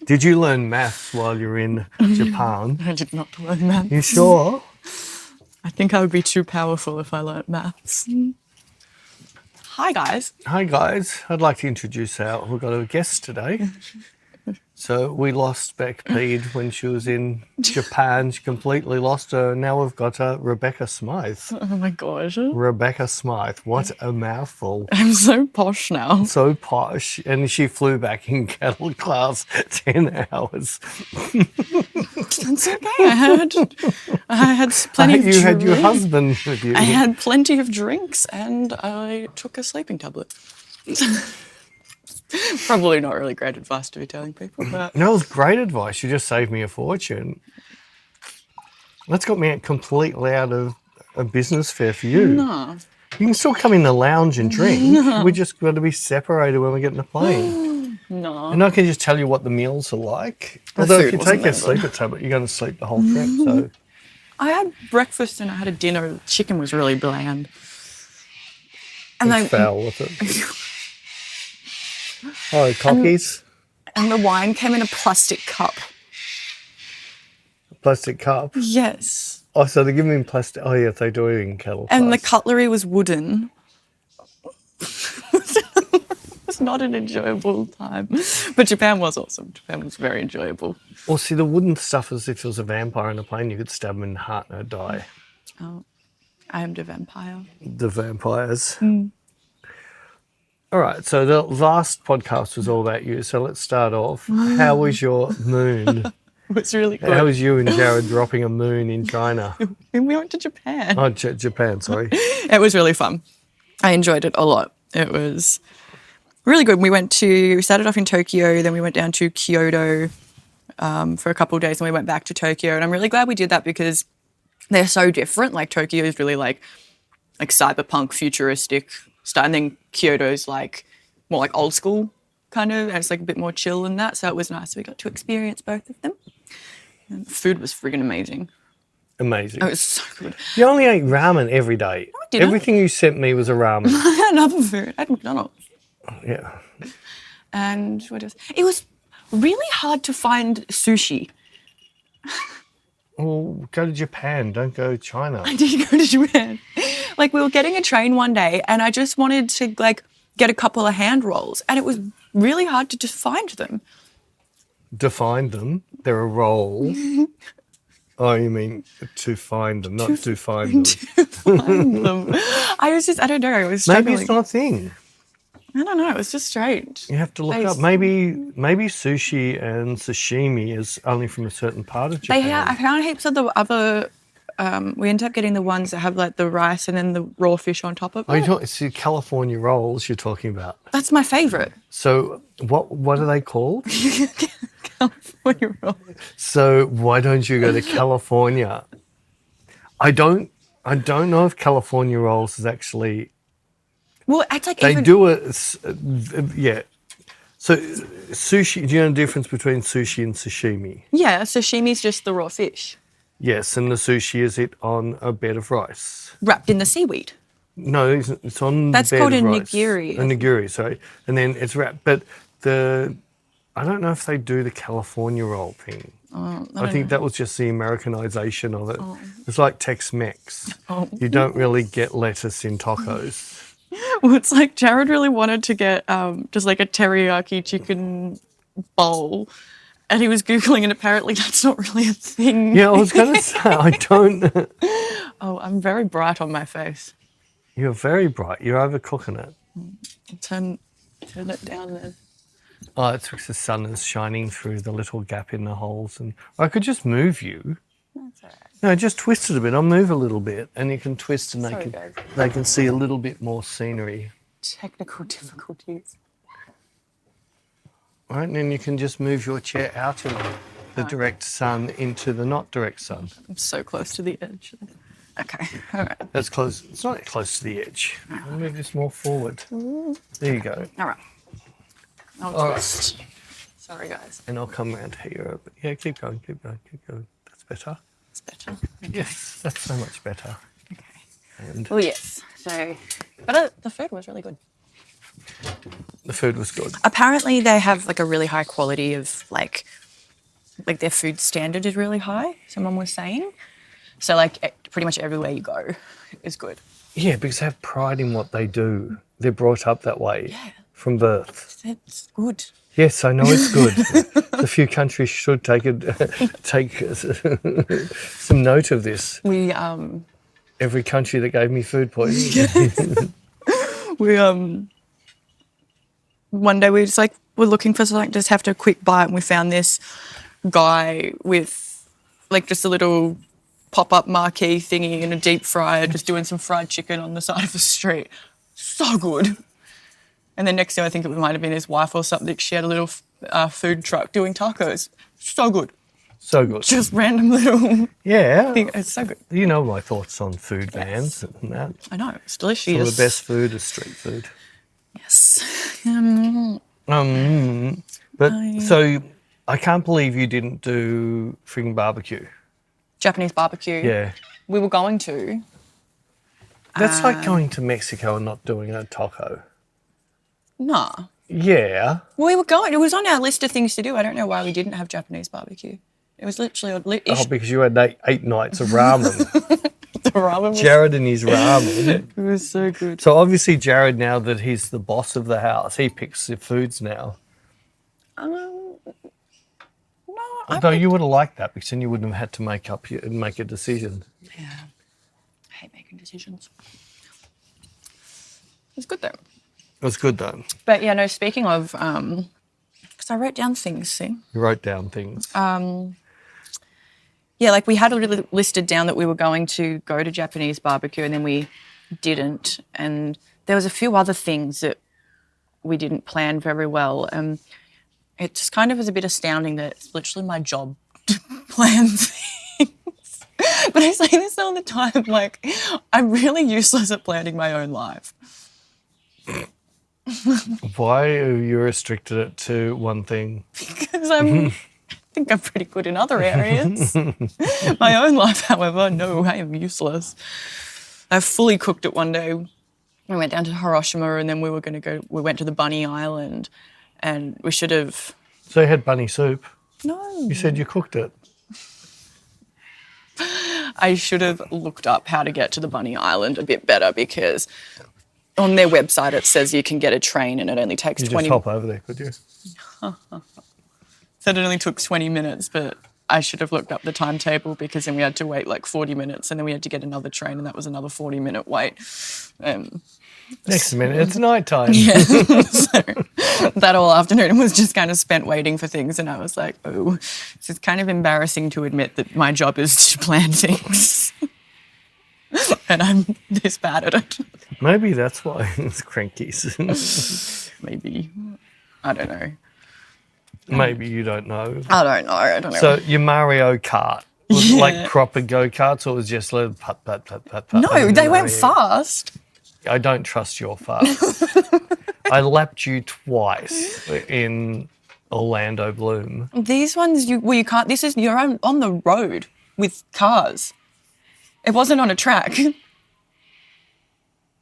Did you learn maths while you were in Japan? I did not learn maths. You sure? I think I would be too powerful if I learnt maths. Hi, guys. Hi, guys. I'd like to introduce we've got a guest today. So we lost Bec Pede when she was in Japan. She completely lost her. Now we've got Rebecca Smythe. Oh, my gosh. Rebecca Smythe. What a mouthful. I'm so posh now. So posh. And she flew back in cattle class 10 hours. That's okay. I had plenty of drinks. You had your husband with you. I had plenty of drinks and I took a sleeping tablet. Probably not really great advice to be telling people, but... No, it was great advice. You just saved me a fortune. That's got me completely out of a business fare for you. No. You can still come in the lounge and drink. No. We just got to be separated when we get in the plane. No. And I can just tell you what the meals are like. Although if you take a sleeper tablet, you're going to sleep the whole trip. So I had breakfast and I had a dinner. The chicken was really bland. And it's foul with it. Oh, cockies. And the wine came in a plastic cup. A plastic cup? Yes. Oh, so they're giving me plastic. Oh, yeah, they do it in cattle class. And the cutlery was wooden. It's not an enjoyable time. But Japan was awesome. Japan was very enjoyable. Well, see, the wooden stuff is if there was a vampire in a plane, you could stab him in the heart and he'd die. Oh, I am the vampire. The vampires. All right, so the last podcast was all about you, so let's start off. How was your moon? It was really good. How was you and Jared dropping a moon in China? We went to Japan. Oh, Japan, sorry. It was really fun. I enjoyed it a lot. It was really good. We started off in Tokyo, then we went down to Kyoto for a couple of days, and we went back to Tokyo. And I'm really glad we did that because they're so different. Like Tokyo is really like cyberpunk, futuristic style, and then Kyoto's like more like old school kind of, and it's like a bit more chill than that. So it was nice. We got to experience both of them. And the food was friggin' amazing. Amazing. It was so good. You only ate ramen every day. No, I didn't. Everything you sent me was a ramen. I had another food. I had McDonald's. Yeah. And what else? It was really hard to find sushi. Well, go to Japan. Don't go to China. I did go to Japan. Like, we were getting a train one day and I just wanted to, like, get a couple of hand rolls and it was really hard to just find them. Define them. They're a roll. Oh, you mean to find them, not to find them. To find them. I don't know. I was struggling. Maybe it's not a thing. I don't know. It was just strange. You have to look up. Maybe sushi and sashimi is only from a certain part of Japan. I found heaps of the other. We ended up getting the ones that have like the rice and then the raw fish on top of it. Oh, it's the California rolls you're talking about. That's my favourite. So what are they called? California rolls. So why don't you go to California? I don't know if California rolls is actually. Well, it's like they do it. Yeah. So sushi. Do you know the difference between sushi and sashimi? Yeah, sashimi's just the raw fish. Yes, and the sushi is it on a bed of rice. Wrapped in the seaweed. No, it's on That's the bed called of a rice. nigiri. A nigiri, sorry. And then it's wrapped. But I don't know if they do the California roll thing. I think that was just the Americanization of it. Oh. It's like Tex-Mex. Oh. You don't really get lettuce in tacos. Well, it's like Jared really wanted to get just like a teriyaki chicken bowl. And he was Googling and apparently that's not really a thing. Yeah, I was going to say, I don't. Oh, I'm very bright on my face. You're very bright. You're overcooking it. Turn it down then. Oh, it's because the sun is shining through the little gap in the holes. And I could just move you. That's all right. No, just twist it a bit. I'll move a little bit and you can twist and they can see a little bit more scenery. Technical difficulties. Right, and then you can just move your chair out of the direct sun into the not direct sun. I'm so close to the edge. Okay, all right. That's close. It's not close to the edge. I'll move this more forward. There you go. All right. I'll twist. Right. Sorry, guys. And I'll come around here. Yeah, keep going. That's better. It's better. Okay. Yes, that's so much better. Okay. Well, yes. So, but the food was really good. The food was good. Apparently they have like a really high quality of like their food standard is really high, someone was saying. So like pretty much everywhere you go is good. Yeah, because they have pride in what they do. They're brought up that way from birth. It's good. Yes, I know it's good. A few countries should take some note of this. We Every country that gave me food poisoning. we one day we just like were looking for something, just have to quick bite, and we found this guy with like just a little pop-up marquee thingy in a deep fryer, just doing some fried chicken on the side of the street. So good. And then next thing I think it might have been his wife or something. She had a little food truck doing tacos. So good. So good. Just random little thing. It's so good. You know my thoughts on food bans and that. I know. It's delicious. Some of the best food is street food. Yes. So I can't believe you didn't do frigging barbecue. Japanese barbecue. Yeah. We were going to. That's like going to Mexico and not doing a taco. Nah. Yeah. We were going. It was on our list of things to do. I don't know why we didn't have Japanese barbecue. It was literally because you had eight nights of ramen. The ramen was... Jared and his ramen. It was so good. So obviously Jared, now that he's the boss of the house, he picks the foods now. No. Although you would have liked that, because then you wouldn't have had to make a decision. Yeah. I hate making decisions. It's good though. It was good though. But yeah, no, speaking of, because I wrote down things, see? You wrote down things. Yeah, like we had listed down that we were going to go to Japanese barbecue, and then we didn't. And there was a few other things that we didn't plan very well. It just kind of is a bit astounding that it's literally my job to plan things. But I say this all the time, like, I'm really useless at planning my own life. Why are you restricted it to one thing? Because I think I'm pretty good in other areas. My own life, however, no, I am useless. I fully cooked it one day. We went down to Hiroshima, and then we went to the Bunny Island, and we should have... So you had bunny soup? No. You said you cooked it. I should have looked up how to get to the Bunny Island a bit better, because on their website it says you can get a train and it only takes 20 minutes. You just hop over there, could you? Said it only took 20 minutes, but I should have looked up the timetable, because then we had to wait like 40 minutes and then we had to get another train, and that was another 40-minute wait. Next minute, it's night time. Yeah. So that whole afternoon was just kind of spent waiting for things, and I was like, oh, it's kind of embarrassing to admit that my job is to plan things. And I'm this bad at it. Maybe that's why it's crankies. Maybe. I don't know. Maybe you don't know. I don't know. So your Mario Kart was like proper go-karts, or was just like put, put, put, put, put? No, they went fast. I don't trust your fast. I lapped you twice in Orlando Bloom. These ones, you can't. You're on the road with cars. It wasn't on a track.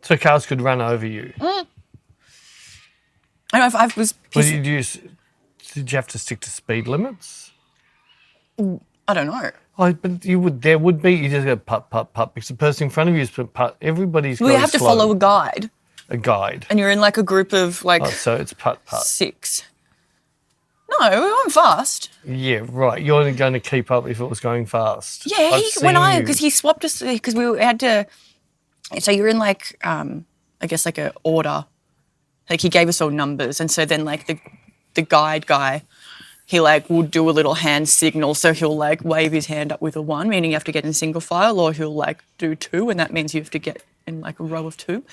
So cars could run over you. I don't know if I was... Did you have to stick to speed limits? I don't know. Oh, but there would be. You just go putt, putt, putt, because the person in front of you is putt. Everybody's Well, you have to follow a guide. A guide. And you're in like a group of like... Oh, so it's putt, putt. 6. No, we went fast. Yeah, right. You're only going to keep up if it was going fast. Yeah, because he swapped us, because we had to... So you're in like, I guess like an order. Like he gave us all numbers, and so then like the guide guy, he like will do a little hand signal, so he'll like wave his hand up with a 1, meaning you have to get in single file, or he'll like do 2, and that means you have to get in like a row of 2.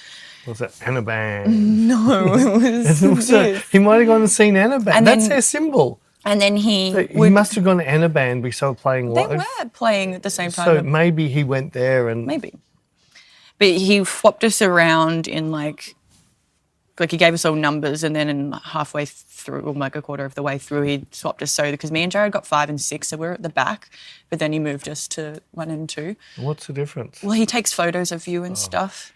Was that Anaban? No, it was he might have gone and seen Anaban. That's their symbol. And then he must have gone to Anaban because they were playing live. They were playing at the same time. So maybe he went there and... Maybe. But he swapped us around in like he gave us all numbers, and then halfway through, or like a quarter of the way through, he swapped us, so because me and Jared got 5 and 6, so we're at the back, but then he moved us to 1 and 2. What's the difference? Well, he takes photos of you and stuff.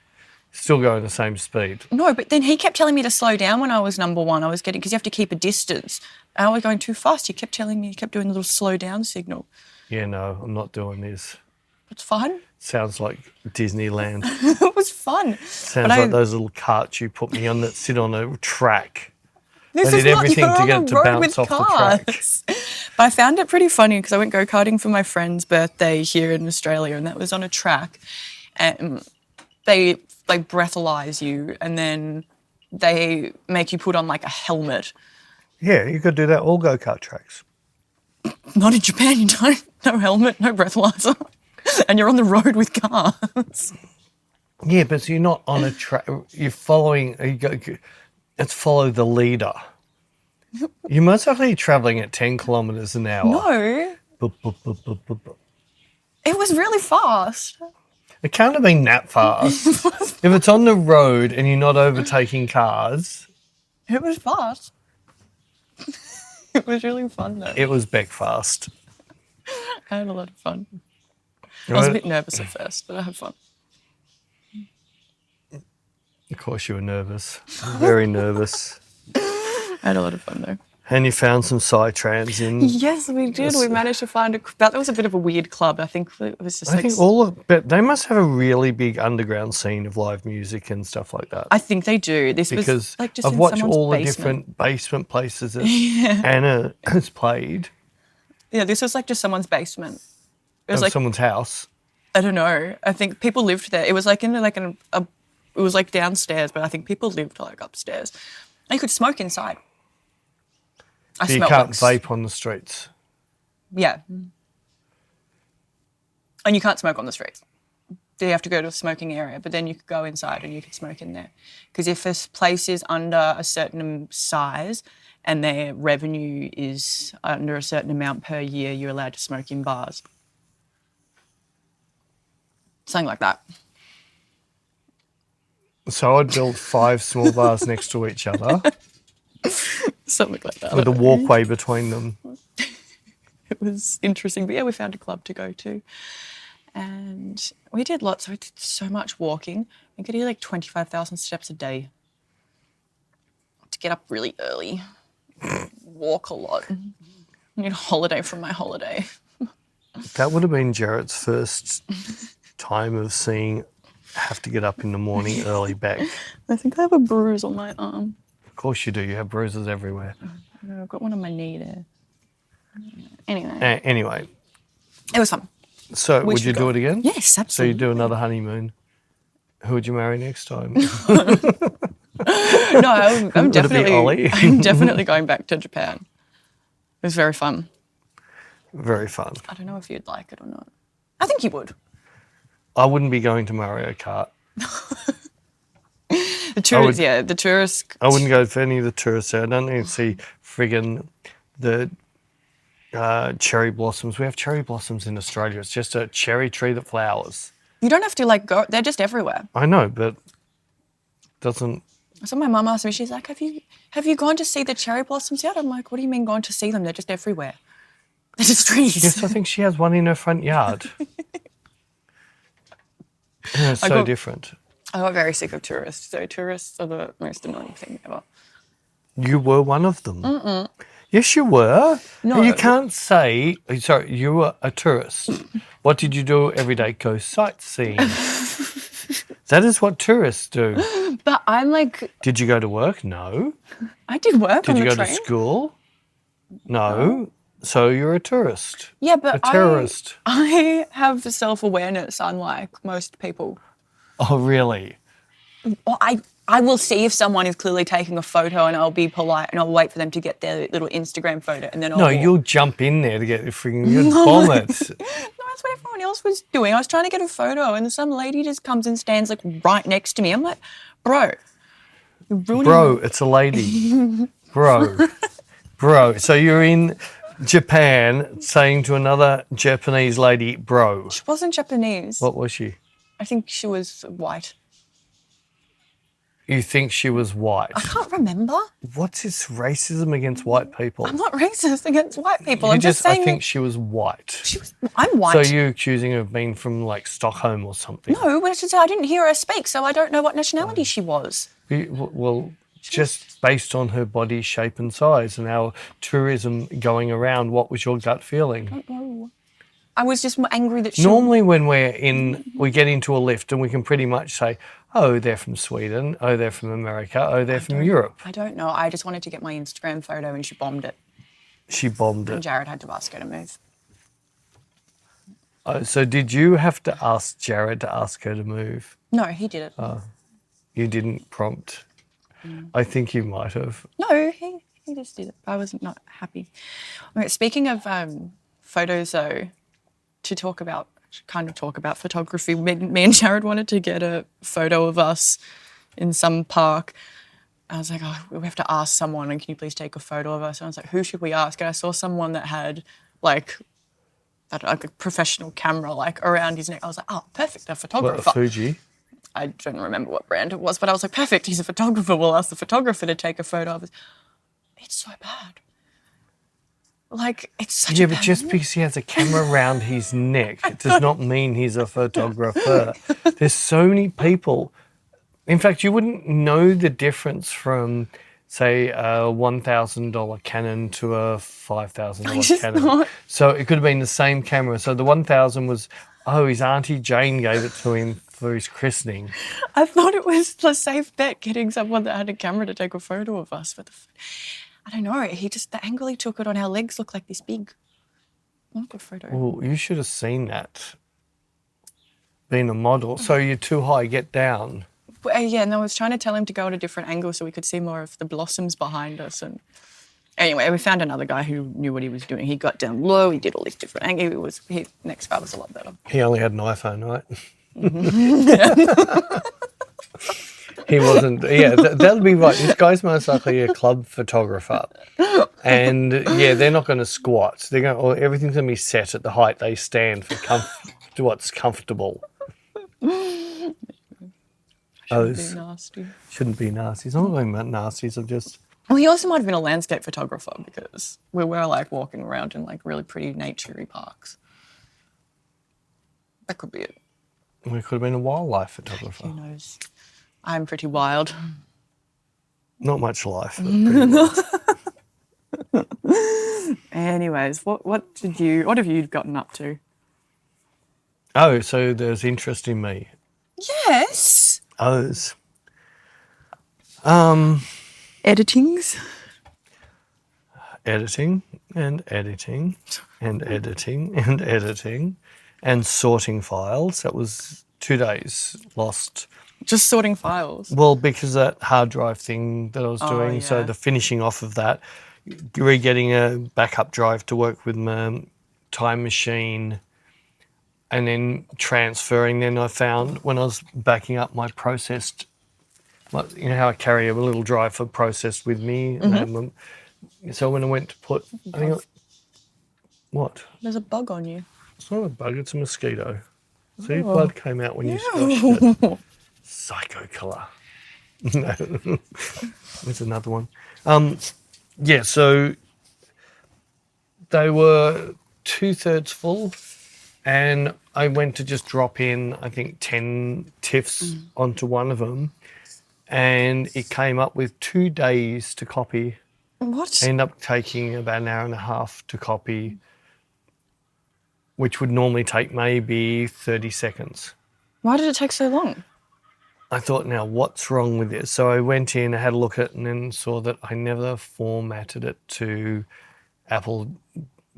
Still going the same speed. No, but then he kept telling me to slow down when I was number one. Because you have to keep a distance. And I was going too fast. He kept telling me, he kept doing the little slow down signal. Yeah, no, I'm not doing this. It's fun. Sounds like Disneyland. It was fun. Sounds like those little carts you put me on that sit on a track. I did everything to get it to bounce off the track. But I found it pretty funny because I went go-karting for my friend's birthday here in Australia, and that was on a track. And they breathalyze you, and then they make you put on like a helmet. Yeah, you could do that all go-kart tracks. Not in Japan, you don't. No helmet, no breathalyzer. And you're on the road with cars. Yeah, but you're not on a track. You're following. It's follow the leader. You must actually be travelling at 10 kilometres an hour. No. It was really fast. It can't have been that fast. If it's on the road and you're not overtaking cars. It was fast. It was really fun though. It was Bec fast. I had a lot of fun. I was a bit nervous at first, but I had fun. Of course you were nervous. Very nervous. I had a lot of fun though. And you found some Psytrans in. Yes, we did. We managed to find that was a bit of a weird club. I think it was just but they must have a really big underground scene of live music and stuff like that. I think they do. Because was like just I've in watched all basement. the different basement places that Anna has played. Yeah, this was like just someone's basement. It was Of like someone's house. I don't know. I think people lived there. It was like in like it was like downstairs, but I think people lived like upstairs. And you could smoke inside. But you can't vape on the streets. Yeah. And you can't smoke on the streets. You have to go to a smoking area, but then you could go inside and you could smoke in there. Because if a place is under a certain size and their revenue is under a certain amount per year, you're allowed to smoke in bars. Something like that. So I'd build 5 small bars next to each other. Something like that. With a walkway between them. It was interesting. But yeah, we found a club to go to. And we did so much walking. We could do like 25,000 steps a day. To get up really early. Walk a lot. I need a holiday from my holiday. That would have been Jarrett's first time of seeing have to get up in the morning early back. I think I have a bruise on my arm. Of course you do. You have bruises everywhere. I've got one on my knee there. Anyway. Anyway. It was fun. So would you do it again? Yes, absolutely. So you do another honeymoon. Who would you marry next time? No, I'm definitely going back to Japan. It was very fun. Very fun. I don't know if you'd like it or not. I think you would. I wouldn't be going to Mario Kart. The tourists. I wouldn't go for any of the tourists there. I don't need to see friggin' the cherry blossoms. We have cherry blossoms in Australia. It's just a cherry tree that flowers. You don't have to go. They're just everywhere. I know, but doesn't. So my mum asked me. She's like, "Have you gone to see the cherry blossoms yet?" I'm like, "What do you mean gone to see them? They're just everywhere. They're just trees." Yes, I think she has one in her front yard. And it's so different. I got very sick of tourists. So tourists are the most annoying thing ever. You were one of them. Mm-mm. Yes, you were. No. You can't say, sorry, you were a tourist. What did you do every day? Go sightseeing. That is what tourists do. But I'm like... Did you go to work? No. I did work on the train. Did you go to school? No. So you're a tourist. Yeah, but a terrorist. I have self-awareness, unlike most people. Oh, really? Well, I will see if someone is clearly taking a photo and I'll be polite and I'll wait for them to get their little Instagram photo and then I'll... No, you'll jump in there to get the freaking... You'd vomit. No, that's what everyone else was doing. I was trying to get a photo and some lady just comes and stands right next to me. I'm like, bro, you're ruining... Bro, it's a lady. Bro. So you're in Japan saying to another Japanese lady, bro. She wasn't Japanese. What was she? I think she was white. You think she was white? I can't remember. What's this racism against white people? I'm not racist against white people. I'm just saying. I think she was white. I'm white. So you're accusing her of being from like Stockholm or something? No, but I didn't hear her speak, so I don't know what nationality she was. Well, just based on her body shape and size and our tourism going around, what was your gut feeling? I don't know. I was just angry that she... Normally when we get into a lift and we can pretty much say, oh, they're from Sweden, oh, they're from America, oh, they're from Europe. I don't know. I just wanted to get my Instagram photo and she bombed it. She bombed it. And Jared had to ask her to move. Oh, so did you have to ask Jared to ask her to move? No, he did it. You didn't prompt? I think you might have. No, he just did it. I was not happy. Okay, speaking of photos, though, to talk about photography, me and Jared wanted to get a photo of us in some park. I was like, oh, we have to ask someone, and can you please take a photo of us? And I was like, who should we ask? And I saw someone that had like a professional camera like around his neck. I was like, oh, perfect, a photographer. What, a Fuji? I don't remember what brand it was, but I was like, perfect, he's a photographer. We'll ask the photographer to take a photo of us. It's so bad. Like, it's such a bad but just because he has a camera around his neck, it does not mean he's a photographer. There's so many people. In fact, you wouldn't know the difference from, say, a $1,000 Canon to a $5,000 Canon. Not. So it could have been the same camera. So the 1,000 was, his Auntie Jane gave it to him for his christening. I thought it was a safe bet getting someone that had a camera to take a photo of us. But I don't know. The angle he took it on our legs looked like this big. Not a good photo. Well, you should have seen that. Being a model. So you're too high, get down. Yeah, and I was trying to tell him to go at a different angle so we could see more of the blossoms behind us. And anyway, we found another guy who knew what he was doing. He got down low. He did all these different angles. Next guy was a lot better. He only had an iPhone, right? He wasn't. Yeah, that'll be right. This guy's most likely a club photographer, and they're not going to squat. They're going. Everything's going to be set at the height they stand for. To what's comfortable. Shouldn't be nasty. Shouldn't be nasties. I'm not talking about nasties. I'm just. Well, he also might have been a landscape photographer because we were like walking around in like really pretty naturey parks. That could be it. We could have been a wildlife photographer. Who knows? I'm pretty wild. Not much life. But pretty wild. Anyways, what have you gotten up to? Oh, so there's interest in me. Yes. O's. Editings. Editing and editing and editing and editing and sorting files. That was 2 days lost. Just sorting files? Well, because that hard drive thing that I was doing, yeah. so the finishing off of that, re-getting a backup drive to work with my time machine and then transferring. Then I found when I was backing up my processed, you know how I carry a little drive for processed with me? Mm-hmm. So when I went to put, what? There's a bug on you. It's not a bug, it's a mosquito. See, blood came out when you squashed it. Psycho killer. No, there's another one. So they were 2/3 full, and I went to just drop in, I think, 10 TIFFs onto one of them, and it came up with 2 days to copy. What? I ended up taking about an hour and a half to copy, which would normally take maybe 30 seconds. Why did it take so long? I thought, now what's wrong with this? So I went in, I had a look at it, and then saw that I never formatted it to Apple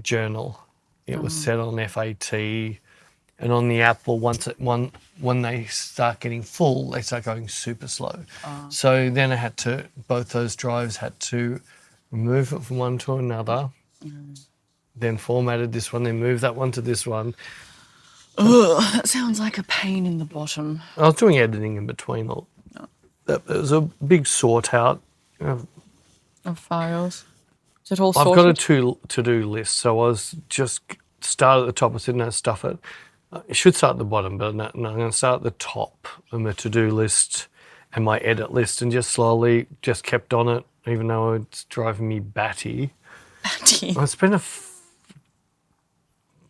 Journal. It was set on FAT, and on the Apple, when they start getting full, they start going super slow. So then both those drives had to remove it from one to another, then formatted this one, then moved that one to this one. Ugh, that sounds like a pain in the bottom. I was doing editing in between. There was a big sort out. Of files. Is it all sorted? I've got a to-do list, so I was just start at the top. I said, no, stuff it. It should start at the bottom, but no, I'm going to start at the top of my to-do list and my edit list, and just slowly just kept on it, even though it's driving me batty. I spent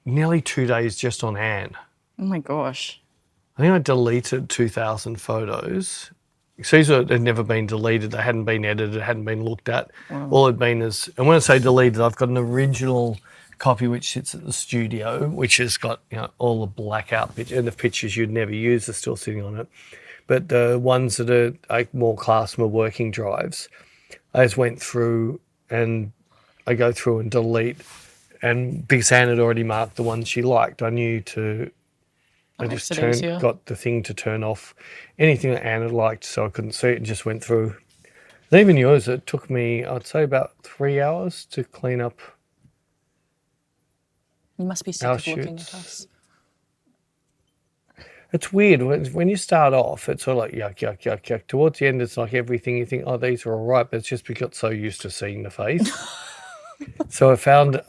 nearly 2 days just on hand. Oh my gosh. I think I deleted 2,000 photos. These had never been deleted. They hadn't been edited, hadn't been looked at. Wow. All it had been is, and when I say deleted, I've got an original copy which sits at the studio, which has got all the blackout pictures, and the pictures you'd never use are still sitting on it. But the ones that are like more class, more working drives, I just went through and I go through and delete. And because Anne had already marked the ones she liked, I knew to. I just got the thing to turn off anything that Anne had liked, so I couldn't see it, and just went through. And even yours, it took me, I'd say, about 3 hours to clean up. You must be sick of looking at us. It's weird. When you start off, it's sort of like yuck, yuck, yuck, yuck. Towards the end, it's like everything you think, oh, these are all right, but it's just because got so used to seeing the face. So I found,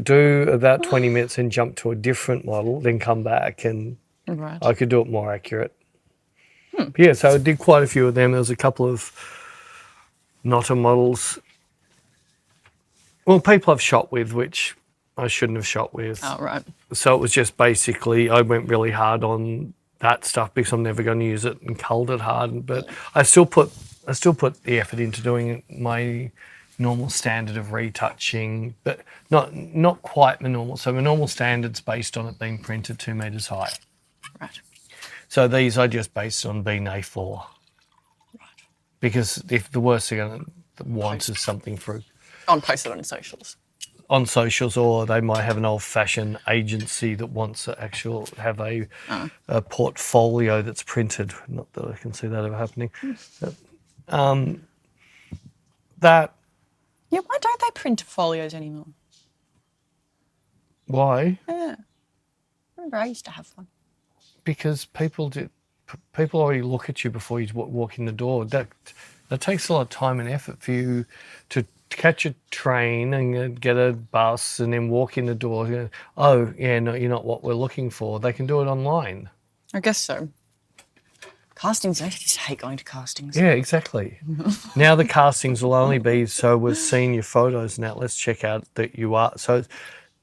do about 20 minutes and jump to a different model, then come back, and I could do it more accurate. But yeah, so I did quite a few of them. There was a couple of Notta models. Well, people I've shot with, which I shouldn't have shot with. Oh, right. So it was just basically, I went really hard on that stuff because I'm never going to use it, and culled it hard. But I still put the effort into doing my normal standard of retouching, but not quite the normal. So the normal standard's based on it being printed 2 metres high. Right. So these I just based on being A4. Right. Because if the worst thing I want is something through. Post it on socials. On socials, or they might have an old-fashioned agency that wants to have a portfolio that's printed. Not that I can see that ever happening. That. Yeah, why don't they print folios anymore? Why? Yeah. I remember I used to have one. Because people already look at you before you walk in the door. That takes a lot of time and effort for you to catch a train and get a bus and then walk in the door. Oh, yeah, no, you're not what we're looking for. They can do it online. I guess so. Castings, I just hate going to castings. Yeah, exactly. Now the castings will only be, so we've seen your photos now, let's check out that you are. So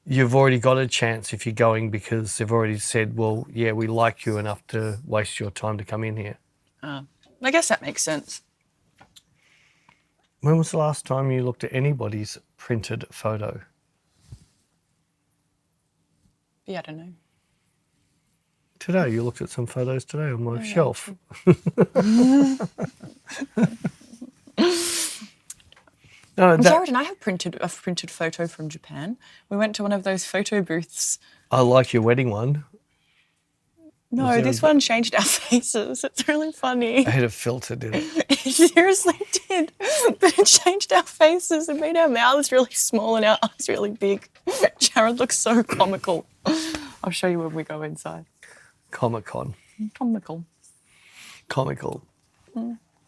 you've already got a chance if you're going, because they've already said, well, yeah, we like you enough to waste your time to come in here. I guess that makes sense. When was the last time you looked at anybody's printed photo? Yeah, I don't know. Today, you looked at some photos today on my shelf. Jared and I have printed a printed photo from Japan. We went to one of those photo booths. I like your wedding one. No, this one changed our faces. It's really funny. It had a filter, did it? It seriously did. But it changed our faces. It made our mouths really small and our eyes really big. Jared looks so comical. I'll show you when we go inside. Comic-Con. Comical.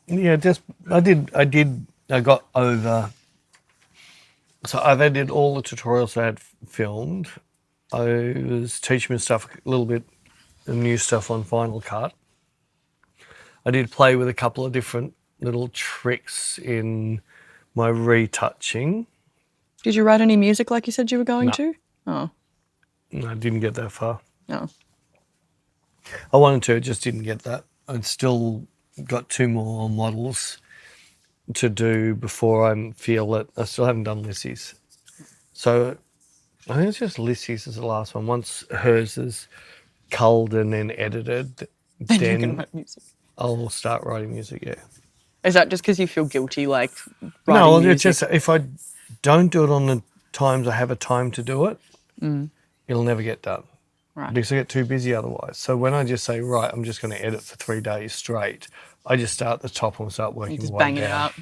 Yeah, I got over. So I did all the tutorials I had filmed. I was teaching me stuff, a little bit of new stuff on Final Cut. I did play with a couple of different little tricks in my retouching. Did you write any music like you said you were going to? Oh. No, I didn't get that far. No. I wanted to, just didn't get that. I'd still got 2 more models to do before I feel that I still haven't done Lissy's. So I think it's just Lissy's is the last one. Once hers is culled and then edited, then you're going to write music. I'll start writing music, yeah. Is that just because you feel guilty, like writing music? No, it's just if I don't do it on the times I have a time to do it, it'll never get done. Right. Because I get too busy otherwise. So when I just say, right, I'm just going to edit for 3 days straight, I just start at the top and start working just way bang down. it out.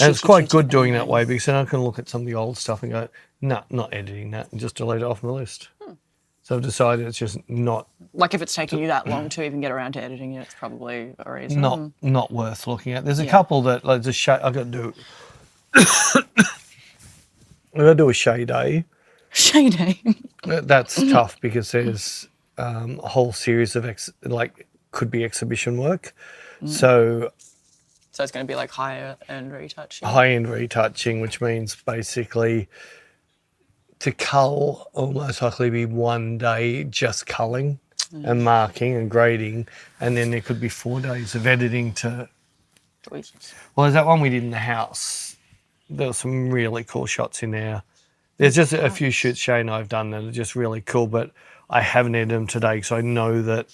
And it's quite good doing that way, because then I can look at some of the old stuff and go, no, not editing that, and just delete it off my list. So I've decided it's just not... Like if it's taking you that long to even get around to editing it, it's probably a reason. Not worth looking at. There's a couple that, like, I've got to do... I've got to do a shade day. Shade day? That's tough because there's a whole series of, could be exhibition work. So it's going to be like higher-end retouching. High-end retouching, which means basically to cull will most likely be one day just culling and marking and grading, and then there could be 4 days of editing to... Jesus. Well, there's that one we did in the house. There were some really cool shots in there. There's just a few shoots Shay and I have done that are just really cool, but I haven't edited them today because I know that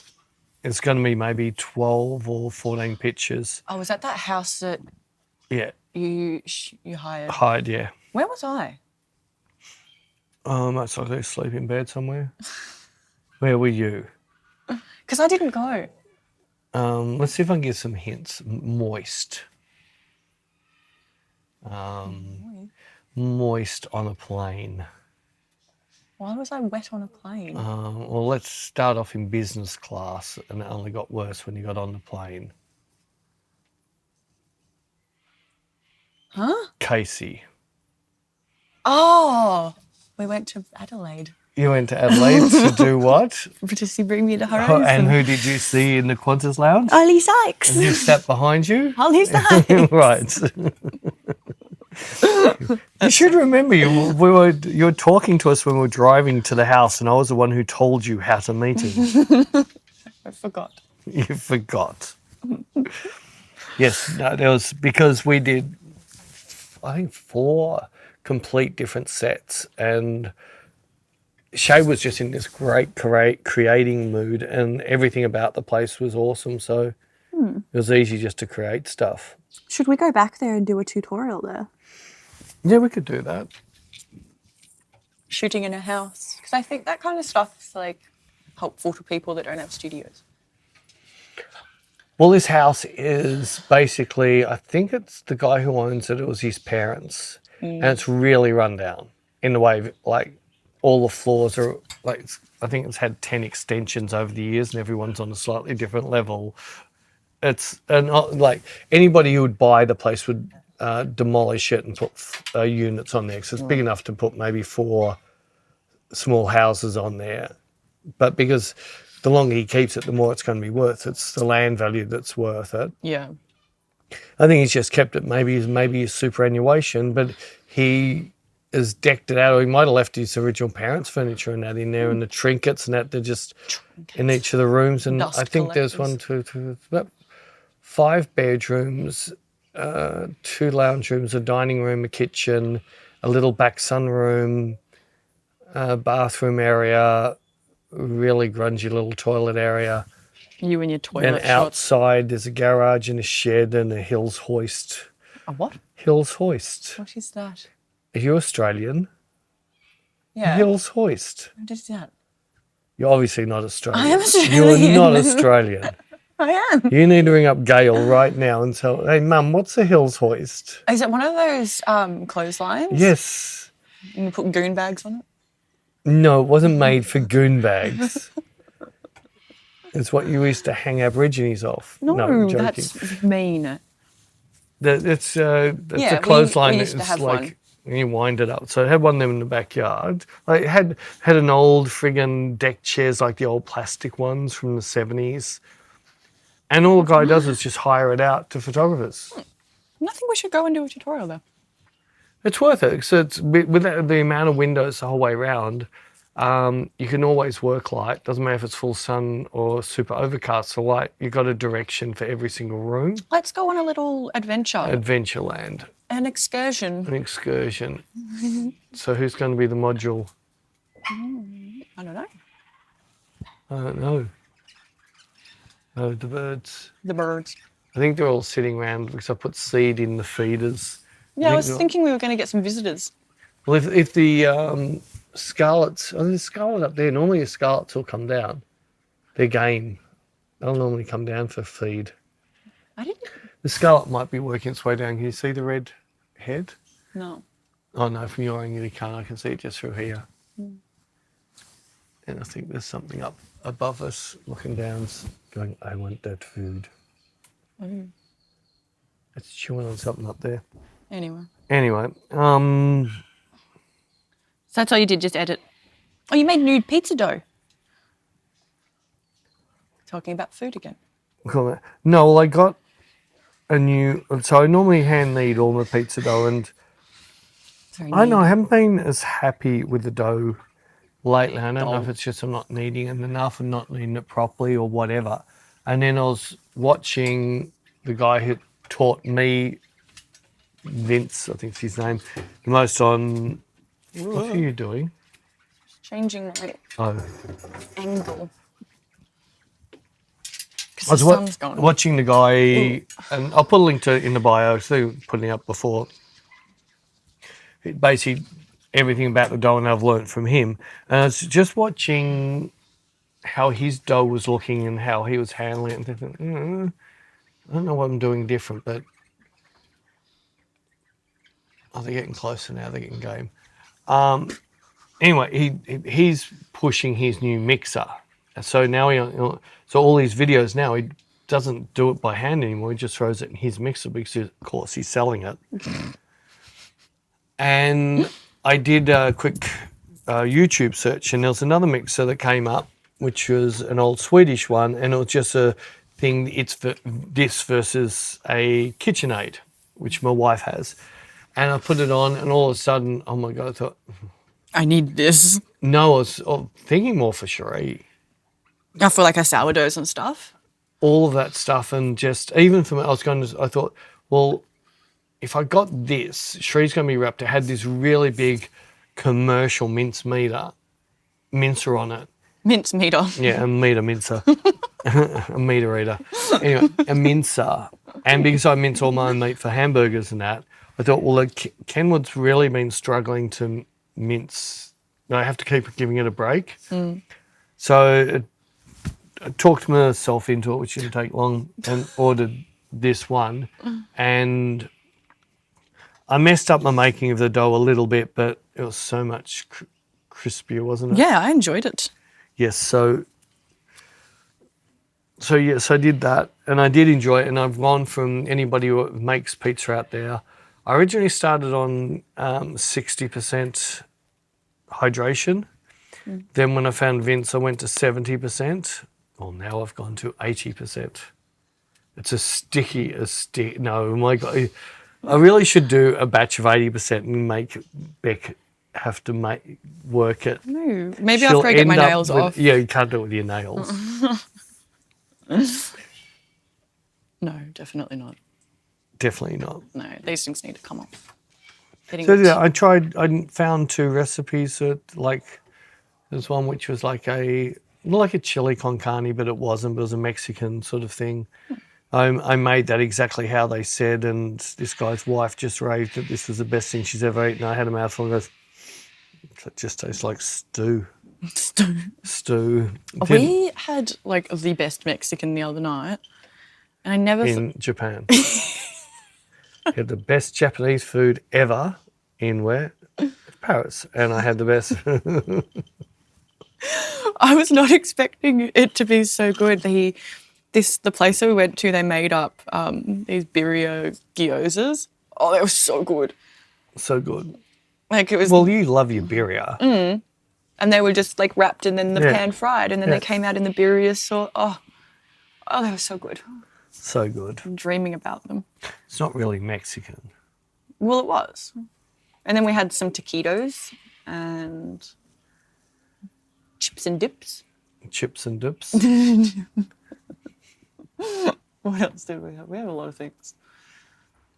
it's going to be maybe 12 or 14 pictures. Oh, was that house that you hired? Hired, yeah. Where was I? Most likely sleep in bed somewhere. Where were you? Because I didn't go. Let's see if I can get some hints. Moist. Moist on a plane. Why was I wet on a plane? Well, let's start off in business class, and it only got worse when you got on the plane. Huh? Casey. Oh, we went to Adelaide. You went to Adelaide to do what? To bring me to Horizon. And who did you see in the Qantas lounge? Ollie Sykes. And who sat behind you? Ollie Sykes. Right. You should remember you were talking to us when we were driving to the house, and I was the one who told you how to meet him. I forgot. You forgot. Yes, no, there was, because we did, I think, 4 complete different sets, and Shay was just in this great creating mood, and everything about the place was awesome. So it was easy just to create stuff. Should we go back there and do a tutorial there? Yeah, we could do that. Shooting in a house. Because I think that kind of stuff is like helpful to people that don't have studios. Well, this house is basically, I think it's the guy who owns it, it was his parents. And it's really run down in the way of, like, all the floors are, like, I think it's had 10 extensions over the years and everyone's on a slightly different level. It's, and like, anybody who would buy the place would demolish it and put units on there, because it's big enough to put maybe 4 small houses on there. But because the longer he keeps it, the more it's going to be worth. It's the land value that's worth it. Yeah. I think he's just kept it maybe his superannuation, but he has decked it out, or he might have left his original parents' furniture and that in there, and the trinkets and that, they're just in each of the rooms. And Dust I think there's about 5 bedrooms, 2 lounge rooms, a dining room, a kitchen, a little back sunroom, a bathroom area, really grungy little toilet area. You and your toilet And shots. outside there's a garage and a shed and a Hills hoist. A what? Hills hoist. What is that? Are you Australian? Yeah. Hills hoist. What is that? You're obviously not Australian. I am Australian. You're not Australian. I am. You need to ring up Gail right now and tell, hey, Mum, what's a Hills hoist? Is it one of those clotheslines? Yes. And you put goon bags on it? No, it wasn't made for goon bags. It's what you used to hang Aborigines off. No, I'm joking. that's mean. It's a Yeah, clothesline. we used to It's have like, one. you wind it up. So it had one of them in the backyard. Like, it had an old friggin' deck chairs, like the old plastic ones from the 70s. And all the guy does is just hire it out to photographers. I think we should go and do a tutorial there. It's worth it. So it's with the amount of windows the whole way around, you can always work light. Doesn't matter if it's full sun or super overcast. So light, you've got a direction for every single room. Let's go on a little adventure. Adventureland. An excursion. An excursion. So who's going to be the module? I don't know. I don't know. Oh, the birds. The birds. I think they're all sitting around because I put seed in the feeders. Yeah, I was thinking we were going to get some visitors. Well, if the scarlets, there's a scarlet up there. Normally the scarlets will come down. They're game. They'll normally come down for feed. I didn't. The scarlet might be working its way down. Can you see the red head? No. Oh no, from your angle you can't. I can see it just through here. And I think there's something up above us looking down going, I want that food. It's chewing on something up there. Anyway, So that's all you did, just edit. Oh, you made nude pizza dough. Talking about food again. No, well, I got a new. So I normally hand knead all my pizza dough, and I know I haven't been as happy with the dough lately. I don't know if it's just I'm not kneading it enough and not kneading it properly or whatever. And then I was watching the guy who taught me, Vince, I think's his name, the most on. What are you doing? Changing my angle. I was watching the guy, and I'll put a link to it in the bio, so putting it up before. Basically, everything about the dough, and I've learned from him. And I was just watching how his dough was looking and how he was handling it, and thinking, I don't know what I'm doing different, but they're getting closer now. They're getting game. Anyway, he's pushing his new mixer. So now so all these videos now, he doesn't do it by hand anymore. He just throws it in his mixer because, of course, he's selling it. And I did a quick YouTube search, and there was another mixer that came up, which was an old Swedish one, and it was just a thing. It's for this versus a KitchenAid, which my wife has. And I put it on, and all of a sudden, oh my God, I thought, I need this. No, I was thinking more for Cherie. Oh, for like her sourdoughs and stuff? All of that stuff, and just even for me, I thought, well, if I got this, Cherie's going to be wrapped. It had this really big commercial mincer on it. Mince meter. Yeah, a mincer. A meter eater. Anyway, a mincer. And because I mince all my own meat for hamburgers and that, I thought, well, Kenwood's really been struggling to mince. I have to keep giving it a break. So I talked myself into it, which didn't take long, and ordered this one. And I messed up my making of the dough a little bit, but it was so much crispier, wasn't it? Yeah, I enjoyed it. Yes, so yes, I did that, and I did enjoy it. And I've gone from anybody who makes pizza out there. I originally started on 60% hydration. Then when I found Vince, I went to 70%. Well, now I've gone to 80%. It's as sticky as stick. No, my God. I really should do a batch of 80% and make Bec have to work it. No, maybe after I get my nails off. Yeah, you can't do it with your nails. No, definitely not. Definitely not. No, these things need to come off. So yeah, I found 2 recipes that there's one which was like a chili con carne, but it wasn't. But it was a Mexican sort of thing. I made that exactly how they said, and this guy's wife just raved that this was the best thing she's ever eaten. I had a mouthful and goes, it just tastes like stew. Stew. We had like the best Mexican the other night, and I never... In Japan. Had the best Japanese food ever in where? Paris. And I had the best. I was not expecting it to be so good. The place that we went to, they made up these birria gyozas. Oh, they were so good. So good. Like it was. Well, you love your birria. And they were just like wrapped and then the pan fried, and then they came out in the birria sauce. Oh, they were so good. So good. I'm dreaming about them. It's not really Mexican. Well, it was. And then we had some taquitos and chips and dips. Chips and dips. What else did we have? We had a lot of things.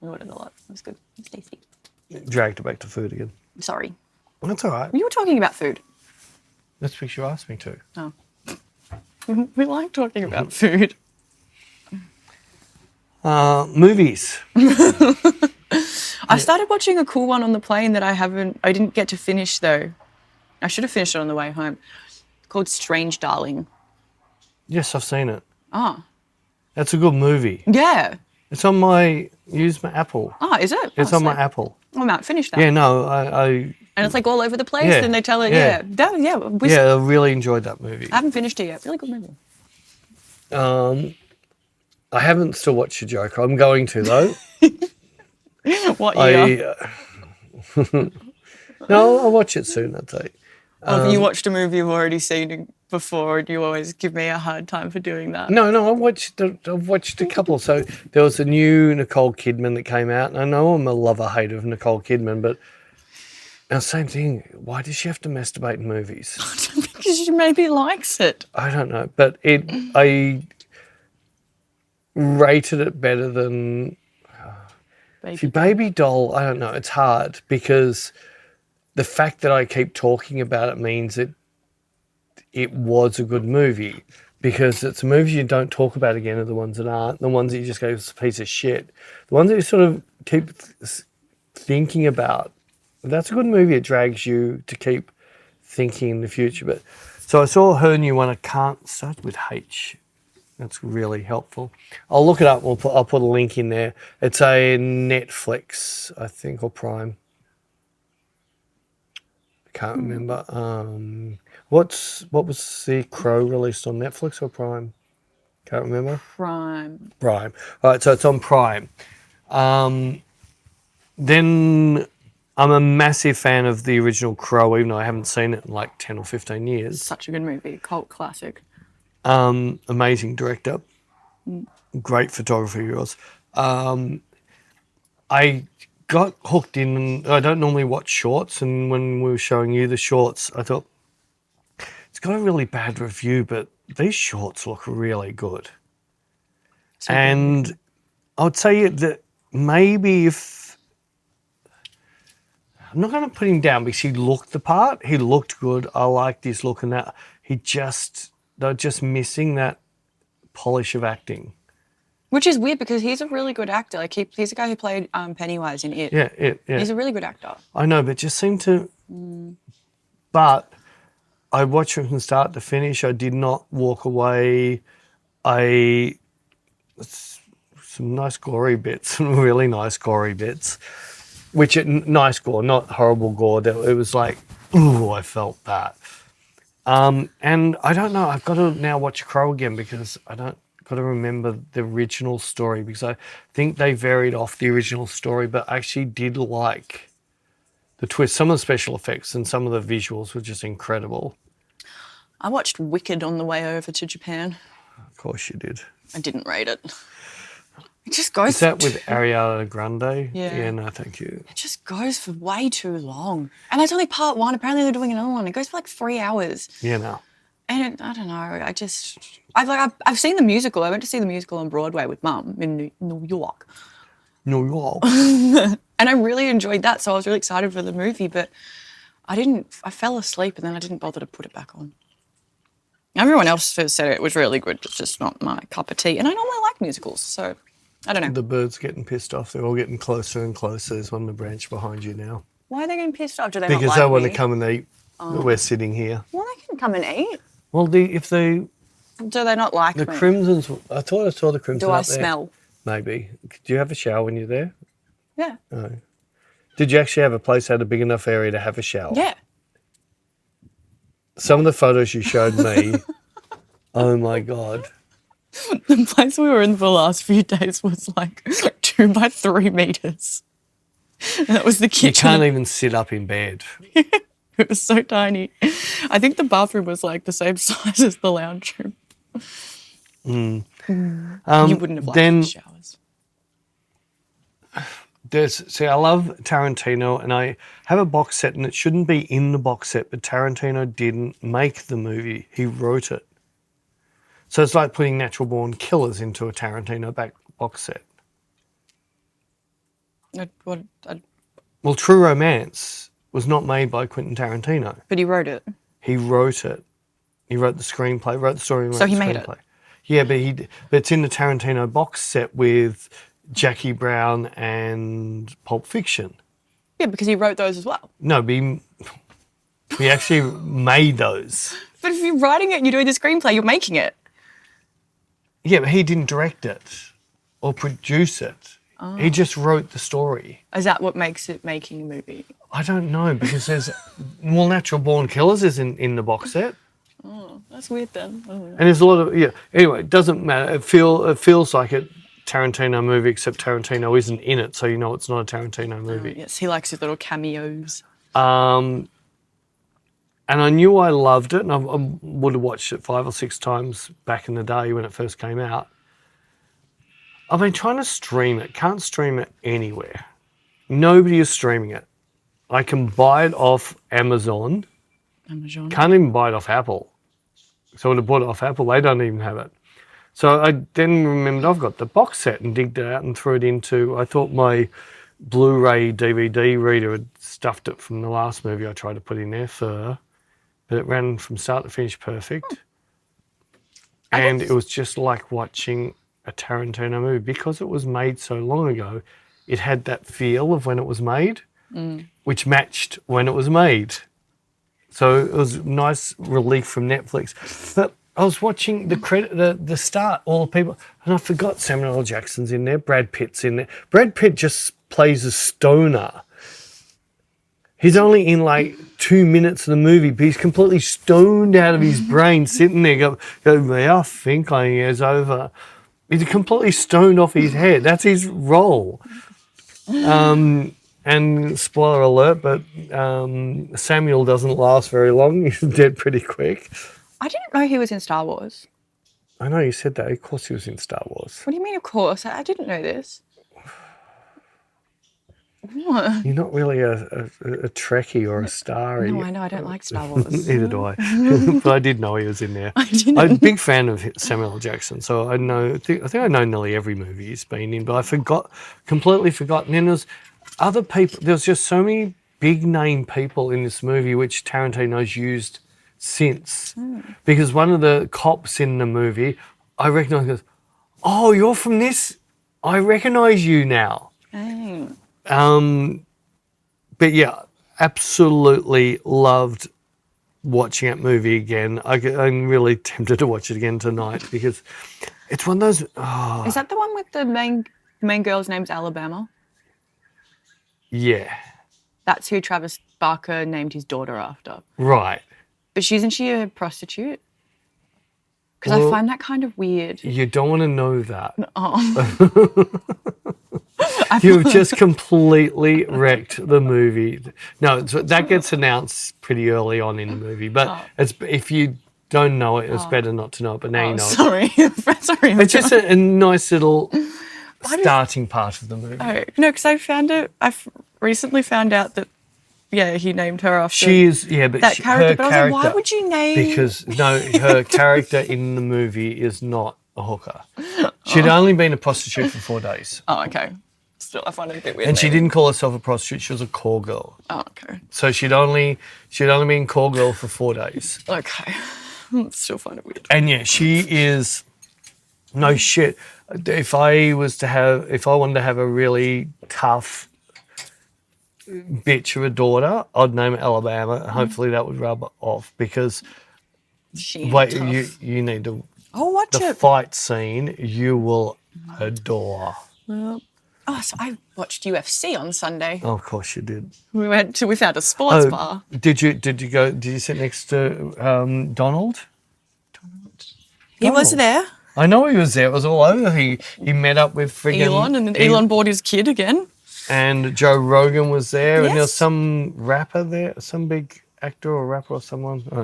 We ordered a lot. It was good. It was tasty. Dragged it back to food again. Sorry. Well, that's all right. You were talking about food. That's because you asked me to. Oh. We like talking about food. Movies. I started watching a cool one on the plane that I didn't get to finish though. I should have finished it on the way home. Called Strange Darling. Yes, I've seen it. Oh. That's a good movie. Yeah. It's on use my Apple. Oh, is it? It's on my Apple. I might finish that. Yeah, no, And it's like all over the place, Yeah, and they tell it, yeah. yeah. I really enjoyed that movie. I haven't finished it yet. Really good movie. I haven't still watched The Joker. I'm going to, though. What year? No, I'll watch it soon, I'd say. Have you watched a movie you've already seen before, and you always give me a hard time for doing that. No, I've watched a couple. So there was a new Nicole Kidman that came out, and I know I'm a lover-hater of Nicole Kidman, but now same thing. Why does she have to masturbate in movies? Because she maybe likes it. I don't know, but I rated it better than Baby Doll. I don't know. It's hard because the fact that I keep talking about it means that it was a good movie, because it's the movies you don't talk about again are the ones that aren't. The ones that you just go, it's a piece of shit. The ones that you sort of keep thinking about, that's a good movie. It drags you to keep thinking in the future. But so I saw her new one. I can't start with H. That's really helpful. I'll look it up. I'll put a link in there. It's a Netflix, I think, or Prime. I can't remember. What was the Crow released on Netflix or Prime? Can't remember. Prime. All right, so it's on Prime. Then I'm a massive fan of the original Crow, even though I haven't seen it in like 10 or 15 years. Such a good movie, cult classic. Amazing director, great photography girls. I got hooked in. I don't normally watch shorts, and when we were showing you the shorts, I thought it's got a really bad review, but these shorts look really good. And I would say that maybe if I'm not going to put him down because he looked the part, he looked good. I liked his look, and that they're just missing that polish of acting. Which is weird because he's a really good actor. Like he's the guy who played Pennywise in It. Yeah. He's a really good actor. I know, but it just seemed to. But I watched him from start to finish. I did not walk away. Some nice gory bits, some really nice gory bits, nice gore, not horrible gore. It was like, ooh, I felt that. And I don't know. I've got to now watch Crow again because got to remember the original story, because I think they varied off the original story, but I actually did like the twist. Some of the special effects and some of the visuals were just incredible. I watched Wicked on the way over to Japan. Of course you did. I didn't rate it. It just goes. Is that with Ariana Grande? Yeah. Yeah, no, thank you. It just goes for way too long. And that's only part one. Apparently they're doing another one. It goes for like 3 hours. Yeah, no. And I don't know. I've seen the musical. I went to see the musical on Broadway with Mum in New York. New York. And I really enjoyed that. So I was really excited for the movie, but I fell asleep and then I didn't bother to put it back on. Everyone else has said it was really good. It's just not my cup of tea. And I normally like musicals, so I don't know. The birds getting pissed off. They're all getting closer and closer. There's one on the branch behind you now. Why are they getting pissed off? Do they because not like they want me? to come and eat. Oh. We're sitting here. Well, they can come and eat. Well, do they not like me? The crimsons. I thought I saw the crimson. Do I up there. smell? Maybe. Do you have a shower when you're there? Yeah. No. Did you actually have a place that had a big enough area to have a shower? Yeah. Some of the photos you showed me. Oh my God. The place we were in for the last few days was like 2 by 3 meters. And that was the kitchen. You can't even sit up in bed. It was so tiny. I think the bathroom was like the same size as the lounge room. You wouldn't have liked the showers. I love Tarantino, and I have a box set, and it shouldn't be in the box set, but Tarantino didn't make the movie. He wrote it. So it's like putting Natural Born Killers into a Tarantino box set. Well, True Romance was not made by Quentin Tarantino. But he wrote it. He wrote it. He wrote the screenplay, wrote the story, and wrote so the he screenplay. made it. Yeah, but it's in the Tarantino box set with Jackie Brown and Pulp Fiction. Yeah, because he wrote those as well. No, but he actually made those. But if you're writing it and you're doing the screenplay, you're making it. Yeah, but he didn't direct it or produce it. Oh. He just wrote the story. Is that what makes it making a movie? I don't know, because there's... Natural Born Killers is in the box set. Oh, that's weird then. Oh, and there's a lot of... Yeah, anyway, it doesn't matter. It feels like a Tarantino movie, except Tarantino isn't in it, so you know it's not a Tarantino movie. Yes, he likes his little cameos. And I knew I loved it, and I would have watched it 5 or 6 times back in the day when it first came out. I've been trying to stream it. Can't stream it anywhere. Nobody is streaming it. I can buy it off Amazon. Can't even buy it off Apple. So I would have bought it off Apple. They don't even have it. So I then remembered I've got the box set and digged it out and threw it into, I thought my Blu-ray DVD reader had stuffed it from the last movie I tried to put in there, Fur. But it ran from start to finish perfect. And it was just like watching a Tarantino movie. Because it was made so long ago, it had that feel of when it was made, which matched when it was made. So it was a nice relief from Netflix. But I was watching the start, all the people, and I forgot Samuel L. Jackson's in there, Brad Pitt's in there. Brad Pitt just plays a stoner. He's only in like 2 minutes of the movie, but he's completely stoned out of his brain, sitting there going, I think I is over. He's completely stoned off his head. That's his role. And spoiler alert, but Samuel doesn't last very long. He's dead pretty quick. I didn't know he was in Star Wars. I know you said that. Of course he was in Star Wars. What do you mean, of course? I didn't know this. What? You're not really a Trekkie or a Starry. No, I know. I don't like Star Wars. Neither do I. But I did know he was in there. I'm a big fan of Samuel L. Jackson, so I think I know nearly every movie he's been in, but I completely forgot. And then there's other people. There's just so many big name people in this movie which Tarantino's used since. Because one of the cops in the movie, I recognise, goes, oh, you're from this? I recognise you now. Oh. But yeah, absolutely loved watching that movie again. I'm really tempted to watch it again tonight because it's one of those. Oh. Is that the one with the main girl's name's Alabama? Yeah. That's who Travis Barker named his daughter after. Right. But isn't she a prostitute? Because I find that kind of weird. You don't want to know that. Oh. You've just completely wrecked the movie. No, that gets announced pretty early on in the movie. But if you don't know it, it's better not to know it. But now you know sorry. it. Sorry. It's just a nice little starting part of the movie. Oh, no, because I recently found out that, he named her after she is, but that character. But I was character, like, why would you name... Because, no, her character in the movie is not a hooker. She'd only been a prostitute for 4 days. Oh, okay. Still, I find it a bit weird. And she didn't call herself a prostitute, she was a call girl. Oh, okay. So she'd only been call girl for 4 days. Okay. Still find it weird. And she is, no shit, if I wanted to have a really tough bitch of a daughter, I'd name it Alabama, and hopefully that would rub off because you need to watch the fight scene you will adore. So I watched UFC on Sunday. Oh, of course you did. We found a sports bar. Did you sit next to Donald? He was there. I know he was there. It was all over. He met up with friggin' Elon, and then Elon bought his kid again. And Joe Rogan was there, and there was some rapper there, some big actor or rapper or someone. I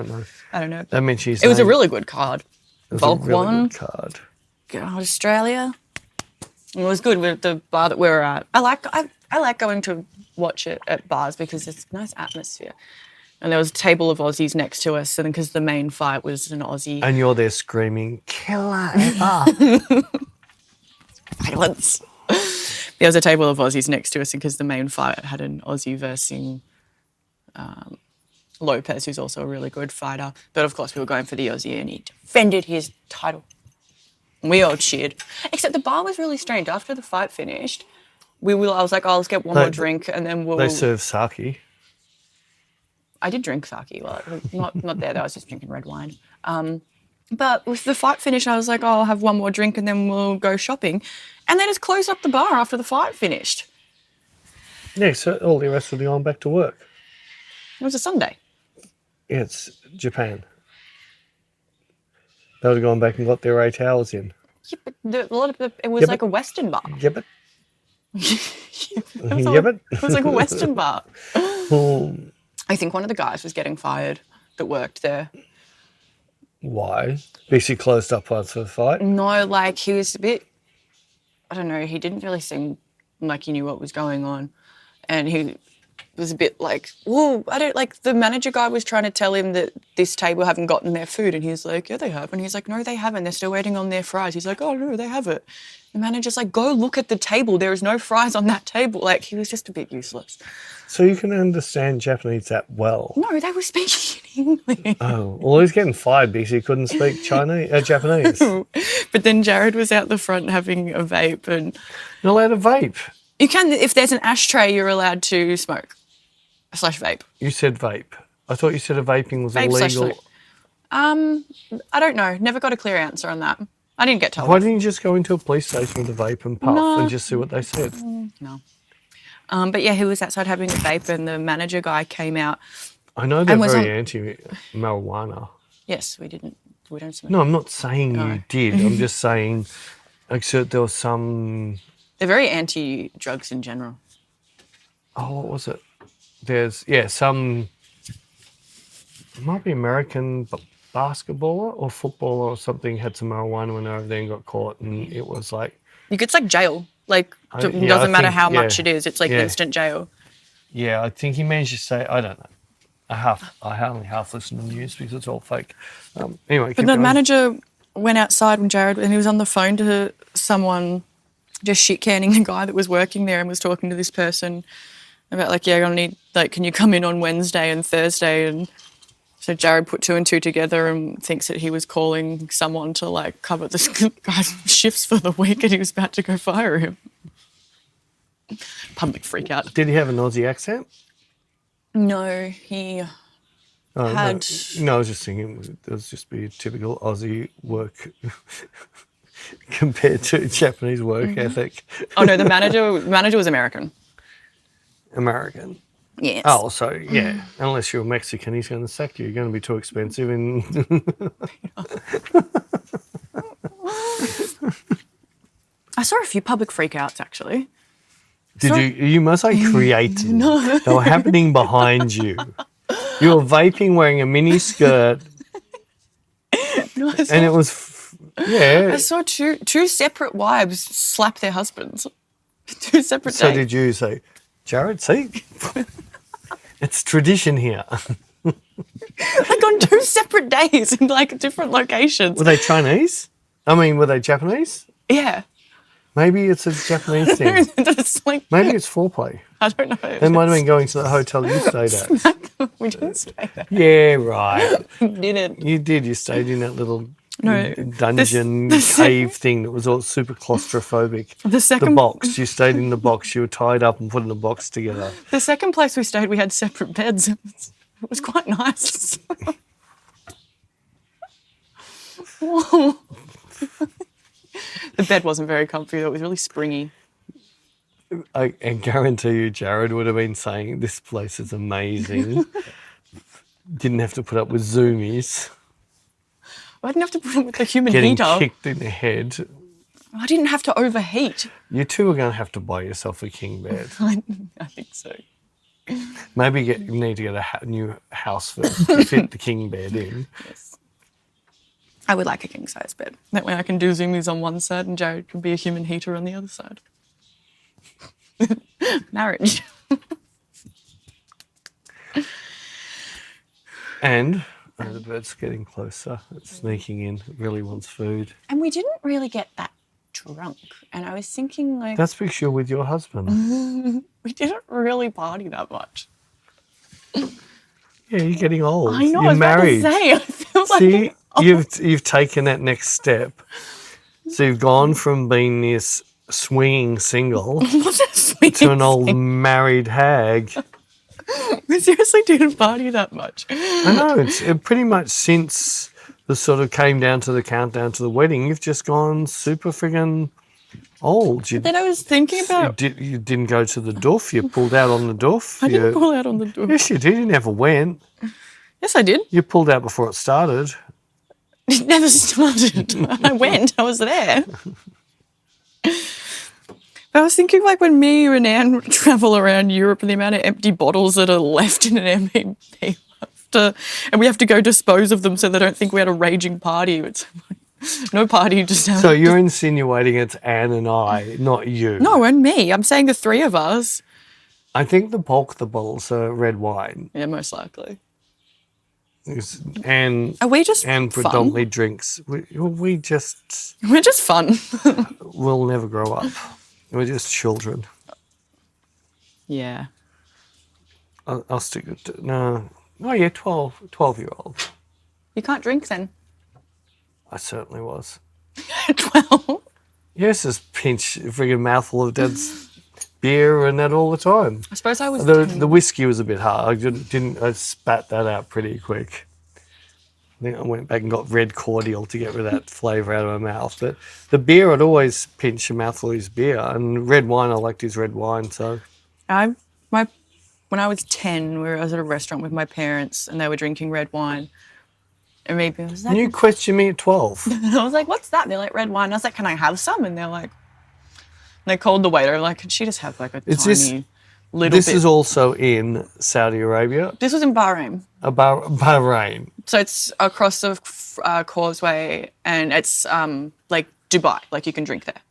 don't know. That meant It was a really good card. Bulk a really one. Good card. Good old Australia. It was good with the bar that we were at. I like going to watch it at bars because it's a nice atmosphere. And there was a table of Aussies next to us, and because the main fight was an Aussie. And you're there screaming, "Killer ever!" Violence. There was a table of Aussies next to us because the main fight had an Aussie versing Lopez, who's also a really good fighter. But of course we were going for the Aussie and he defended his title. And we all cheered. Except the bar was really strange. After the fight finished, I was like, let's get one more drink and then we'll... They serve sake. I did drink sake. Well, not there though. I was just drinking red wine. But with the fight finished, I was like, I'll have one more drink and then we'll go shopping. And they just closed up the bar after the fight finished. Yeah, so all the rest will be on back to work. It was a Sunday. Yeah, it's Japan. They would have gone back and got their 8 hours in. Yeah, but it was like a Western bar. Yeah, but... It was like a Western bar. I think one of the guys was getting fired that worked there. Why? Because he closed up after the fight? No, like he was a bit, I don't know, he didn't really seem like he knew what was going on. And he was a bit like, whoa, I don't, like the manager guy was trying to tell him that this table haven't gotten their food. And he's like, yeah, they have. And he's like, no, they haven't. They're still waiting on their fries. He's like, oh, no, they have it. The manager's like, go look at the table. There is no fries on that table. Like, he was just a bit useless. So you can understand Japanese that well? No, they were speaking in English. Oh, well, he's getting fired because he couldn't speak Japanese. But then Jared was out the front having a vape. And You're allowed to vape. you can, if there's an ashtray, you're allowed to smoke. / vape. You said vape. I thought you said a vaping was Vape illegal. / I don't know. Never got a clear answer on that. I didn't get told. Why didn't you just go into a police station with a vape and puff No. and just see what they said? No. But yeah, he was outside having a vape and the manager guy came out. I know they're And was very on- anti-marijuana. Yes, we don't smoke. No, I'm not saying No. you did. I'm just saying, except there was some. They're very anti-drugs in general. Oh, what was it? There's some. It might be American basketballer or footballer or something had some marijuana when they were over there and got caught, and it was like. It's like jail. Like, it I doesn't matter think- how yeah, much it is. It's like yeah. instant jail. Yeah, I think he managed to say. I don't know. I only half listen to the news because it's all fake. Anyway, But keep the going. manager went outside when Jared, and he was on the phone to someone just shit-canning the guy that was working there and was talking to this person about like, yeah, I'm gonna need, like, can you come in on Wednesday and Thursday? And so Jared put 2 and 2 together and thinks that he was calling someone to like cover this guy's shifts for the week and he was about to go fire him. Public freak out. Did he have an Aussie accent? No, he Oh, had... No, I was just thinking it was just be a typical Aussie work compared to Japanese work ethic. Oh no, the manager was American. American. Yes. Oh, so yeah, unless you're Mexican, he's going to sack you. You're going to be too expensive. And I saw a few public freakouts actually. did you must say created. No. They were happening behind you. You were vaping, wearing a mini skirt, No, and it was I saw two separate wives slap their husbands. 2 separate So days. did you say, Jared? See, it's tradition here. Like on 2 separate days in like different locations. Were they Chinese? I mean, were they Japanese? Yeah. Maybe it's a Japanese thing. It's like, Maybe it's foreplay. I don't know. They might have been going to the hotel you stayed at. We didn't stay there. Yeah, right. We didn't. You did. You stayed in that little No, dungeon cave thing that was all super claustrophobic. The second box. You stayed in the box. You were tied up and put in the box together. The second place we stayed, we had separate beds. It was quite nice. Whoa. The bed wasn't very comfy though. It was really springy. I guarantee you, Jared would have been saying, this place is amazing. Didn't have to put up with zoomies. I didn't have to put it with the human Getting heater. kicked in the head. I didn't have to overheat. You two are going to have to buy yourself a king bed. I think so. Maybe you need to get a new house first to fit the king bed in. Yes. I would like a king size bed. That way I can do zoomies on one side and Jared can be a human heater on the other side. Marriage. And the bird's getting closer. It's sneaking in. It really wants food. And we didn't really get that drunk. And I was thinking like, That's because you're with your husband. we didn't really party that much. Yeah, you're getting old. I know, You're I was married. about to say, I feel like... See, you've taken that next step. So you've gone from being this swinging single to an old married hag. We seriously didn't party that much. I know, it's pretty much since the sort of came down to the countdown to the wedding, you've just gone super friggin' old. Then I was thinking about... You didn't go to the doof, you pulled out on the doof. I didn't pull out on the door. Yes, you did, you never went. Yes, I did. You pulled out before it started. It never started. I went. I was there. But I was thinking like when me and Anne travel around Europe and the amount of empty bottles that are left in an Airbnb left. and we have to go dispose of them so they don't think we had a raging party. It's no party, just So you're insinuating it's Anne and I, not you. No, and me. I'm saying the three of us. I think the bulk of the bottles are red wine. Yeah, most likely. And Are we just and fun? predominantly drinks. We're just fun. we'll never grow up. We're just children. Yeah. I'll stick with no. Oh yeah, 12-year-old. You can't drink then. I certainly was. 12. Yes, just pinch a friggin' mouthful of Dad's beer and that all the time. I suppose I was. The whiskey was a bit hard. I spat that out pretty quick. I think I went back and got red cordial to get rid of that flavour out of my mouth. But the beer, I'd always pinch a mouthful of his beer. And red wine, I liked his red wine. So When I was 10, I was at a restaurant with my parents and they were drinking red wine. And maybe I was like, you questioned me at 12. I was like, what's that? They're like, red wine. I was like, can I have some? And they're like, they called the waiter, like, can she just have like a tiny little bit? This is also in Saudi Arabia. This was in Bahrain. Bahrain. So it's across the causeway and it's like Dubai, like you can drink there.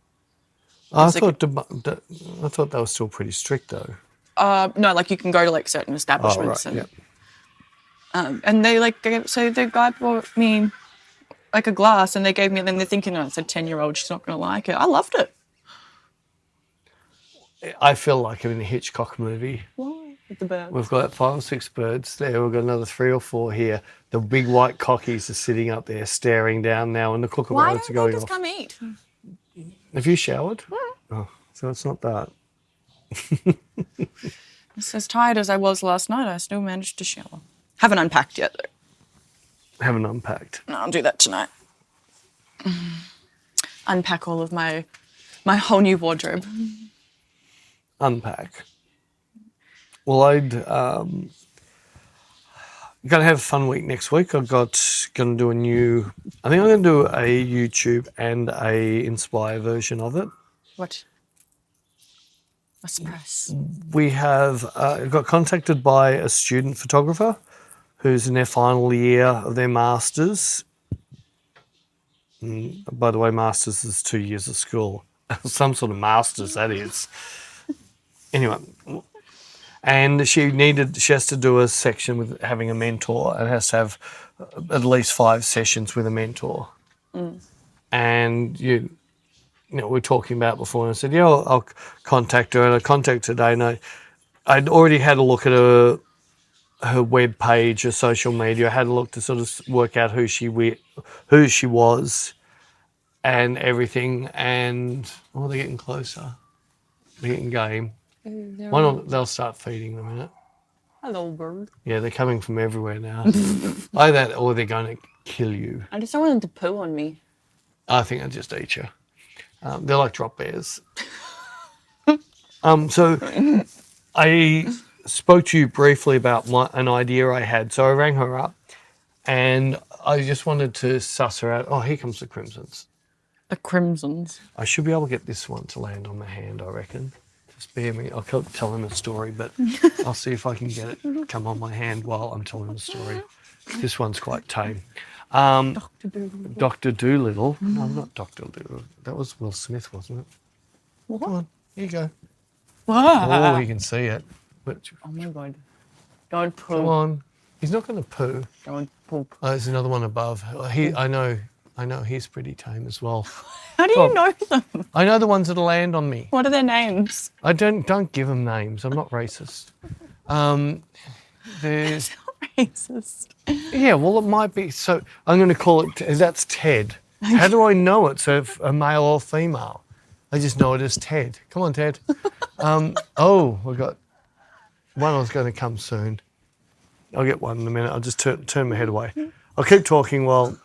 I thought that was still pretty strict though. No, like you can go to like certain establishments. Oh, right, And they so the guy brought me like a glass and they gave me, and then they're thinking, oh, it's a 10-year-old, she's not going to like it. I loved it. I feel like I'm in a Hitchcock movie. Why? With the bird. We've got 5 or 6 birds there. We've got another 3 or 4 here. The big white cockies are sitting up there staring down now, and the kookaburras are going off. Why don't they just come eat? Have you showered? Yeah. Oh, so it's not that. As tired as I was last night, I still managed to shower. Haven't unpacked yet, though. Haven't unpacked. No, I'll do that tonight. Unpack all of my whole new wardrobe. Unpack. Well, gonna have a fun week next week. Gonna do I think I'm gonna do a YouTube and a Inspire version of it. What? A surprise. We have got contacted by a student photographer who's in their final year of their masters. By the way, masters is 2 years of school. Some sort of masters, that is. Anyway, and she has to do a section with having a mentor and has to have at least 5 sessions with a mentor. And you know, we were talking about before, and I said, yeah, I'll contact her. And I contacted her, and I'd already had a look at her web page, her social media. I had a look to sort of work out who she was and everything. And, they're getting closer. They're getting game. Why not? They'll start feeding them in it. Hello, bird. Yeah, they're coming from everywhere now. Either that or they're going to kill you. I just don't want them to poo on me. I think I'll just eat you. They're like drop bears. So I spoke to you briefly about an idea I had. So I rang her up and I just wanted to suss her out. Oh, here comes the crimsons. The crimsons. I should be able to get this one to land on my hand, I reckon. Just bear me. I'll tell him a story, but I'll see if I can get it to come on my hand while I'm telling the story. This one's quite tame. Dr. Doolittle. No, not Dr. Doolittle. That was Will Smith, wasn't it? What? Come on, here you go. Wow. Oh, you can see it. But, Oh my God. Don't poo. come on. He's not going to poo. Don't poop. Oh, there's another one above. I know he's pretty tame as well. How do you know them? I know the ones that'll land on me. What are their names? I don't give them names. I'm not racist. There's Racist. Yeah, well, it might be. So I'm going to call it, that's Ted. How do I know it's a male or female? I just know it as Ted. Come on, Ted. We've got one was going to come soon. I'll get one in a minute. I'll just turn my head away. I'll keep talking while...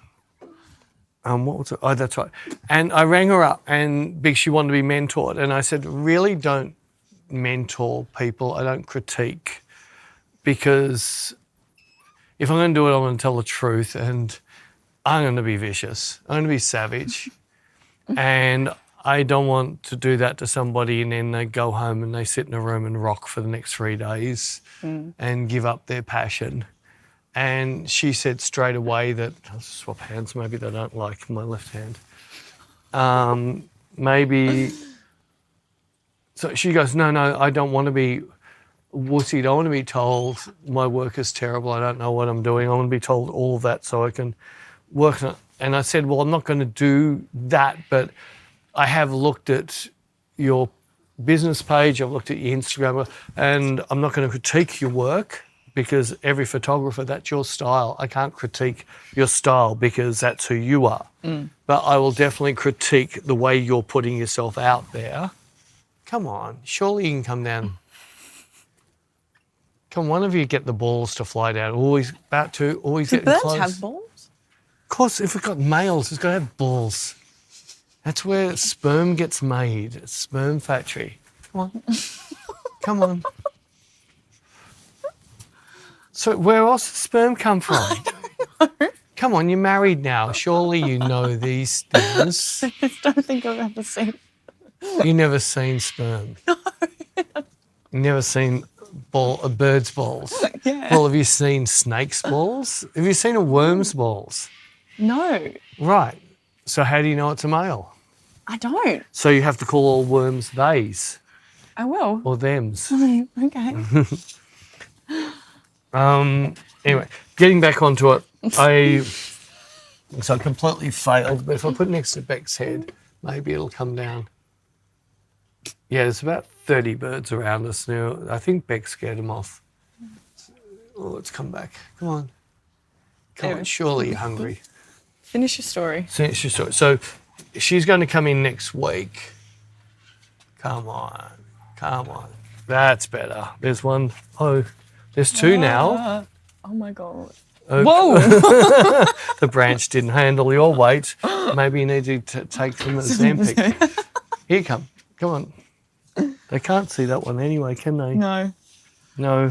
what was it? Oh, that's right. And I rang her up and because she wanted to be mentored. And I said, really don't mentor people. I don't critique because... if I'm going to do it, I'm going to tell the truth and I'm going to be vicious. I'm going to be savage. And I don't want to do that to somebody and then they go home and they sit in a room and rock for the next 3 days and give up their passion. And she said straight away that, I'll swap hands, maybe they don't like my left hand. Maybe, so she goes, no, I don't want to be wussy. I don't want to be told my work is terrible. I don't know what I'm doing. I want to be told all of that so I can work on it. And I said, well, I'm not going to do that, but I have looked at your business page, I've looked at your Instagram, and I'm not going to critique your work because every photographer, that's your style. I can't critique your style because that's who you are. But I will definitely critique the way you're putting yourself out there. Come on, surely you can come down. Come, one of you get the balls to fly down. Always about to, always Do getting birds close. have balls? Of course, if it's got males, it's got to have balls. That's where sperm gets made. It's sperm factory. Come on. Come on. So where else does sperm come from? Come on, you're married now. Surely you know these things. I just don't think I've ever seen. You've never seen sperm. No. You've never seen a bird's balls. Yeah. Well, have you seen snake's balls? Have you seen a worm's balls? No, Right. So how do you know it's a male? I don't. So you have to call all worms theys I will. or thems. Okay. Anyway, getting back onto it, I completely failed, but if I put it next to Bec's head, maybe it'll come down. Yeah, there's about 30 birds around us now. I think Bec scared them off. Oh, let's come back. Come on. Come on, surely you're hungry. Finish your story. So she's going to come in next week. Come on. That's better. There's one. Oh, there's two now. Oh my God. Oh, Whoa. the branch didn't handle your weight. Maybe you need to take them as Zampic. Here, come on. They can't see that one anyway, can they? No.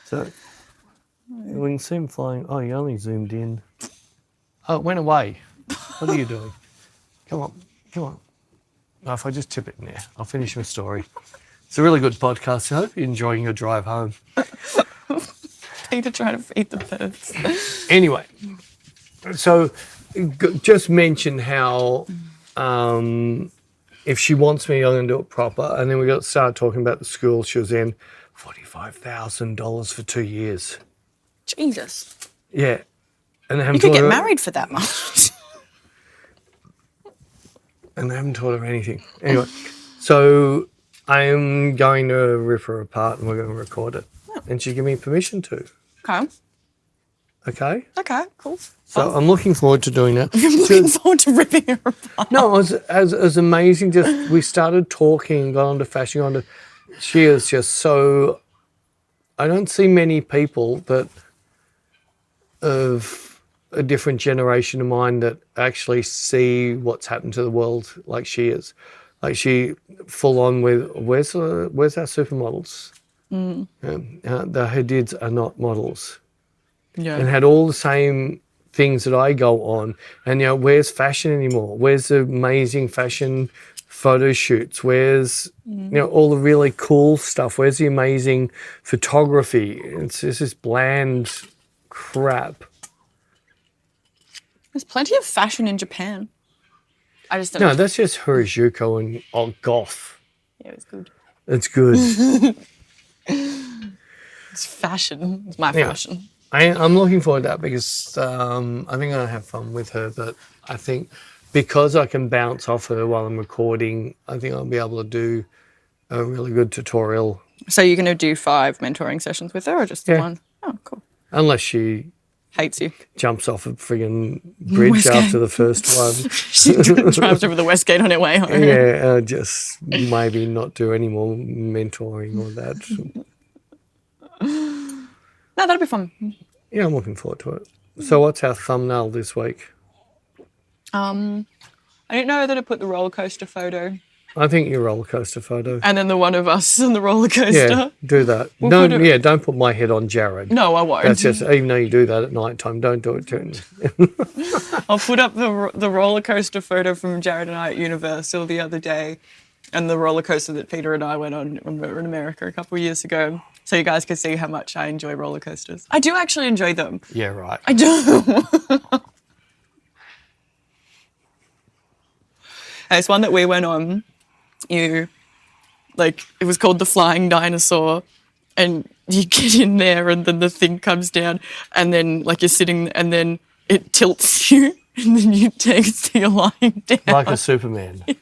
So we can see him flying. Oh, you only zoomed in. Oh, it went away. What are you doing? Come on. Oh, if I just tip it in there, I'll finish my story. It's a really good podcast. I hope you're enjoying your drive home. Peter trying to feed the birds. Anyway, so just mention how if she wants me, I'm going to do it proper. And then we got to start talking about the school she was in. $45,000 for 2 years. Jesus. Yeah. And they You haven't could taught get her, married for that much. and they haven't taught her anything. Anyway, so I'm going to rip her apart and we're going to record it. And she gave me permission to. Okay. Okay? Okay, cool. So I'm looking forward to doing that. I'm looking forward to ripping her apart. No, it was amazing. Just we started talking, got on to fashion, she is just so. I don't see many people that of a different generation of mine that actually see what's happened to the world like she is. Like she full on with where's our supermodels? Her Hadids are not models. Yeah. And had all the same things that I go on. And, where's fashion anymore? Where's the amazing fashion photo shoots? Where's, all the really cool stuff? Where's the amazing photography? It's just this bland crap. There's plenty of fashion in Japan. I just don't No, know. that's just Harajuku and goth. Yeah, it's good. It's good. It's fashion. It's my Yeah. fashion. I'm looking forward to that because I think I'm going to have fun with her. But I think because I can bounce off her while I'm recording, I think I'll be able to do a really good tutorial. So you're going to do 5 mentoring sessions with her or just the Yeah. one? Oh, cool. Unless she Hates you. jumps off a friggin' bridge Westgate. after the first one. She drives over the Westgate on her way home. Yeah, just maybe not do any more mentoring or that. No, that'll be fun. Yeah, I'm looking forward to it. So what's our thumbnail this week? I didn't know that I put the roller coaster photo I think your roller coaster photo. and then the one of us on the roller coaster. Yeah, do that. Don't put my head on Jared. No, I won't. That's just, even though you do that at night time, don't do it during. I'll put up the roller coaster photo from Jared and I at Universal the other day and the roller coaster that Peter and I went on when we were in America a couple of years ago. so you guys can see how much I enjoy roller coasters. I do actually enjoy them. Yeah, right. I do. There's one that we went on. It was called the Flying Dinosaur, and you get in there, and then the thing comes down, and then you're sitting, and then it tilts you, and then you take you're lying down Like a Superman. Yeah.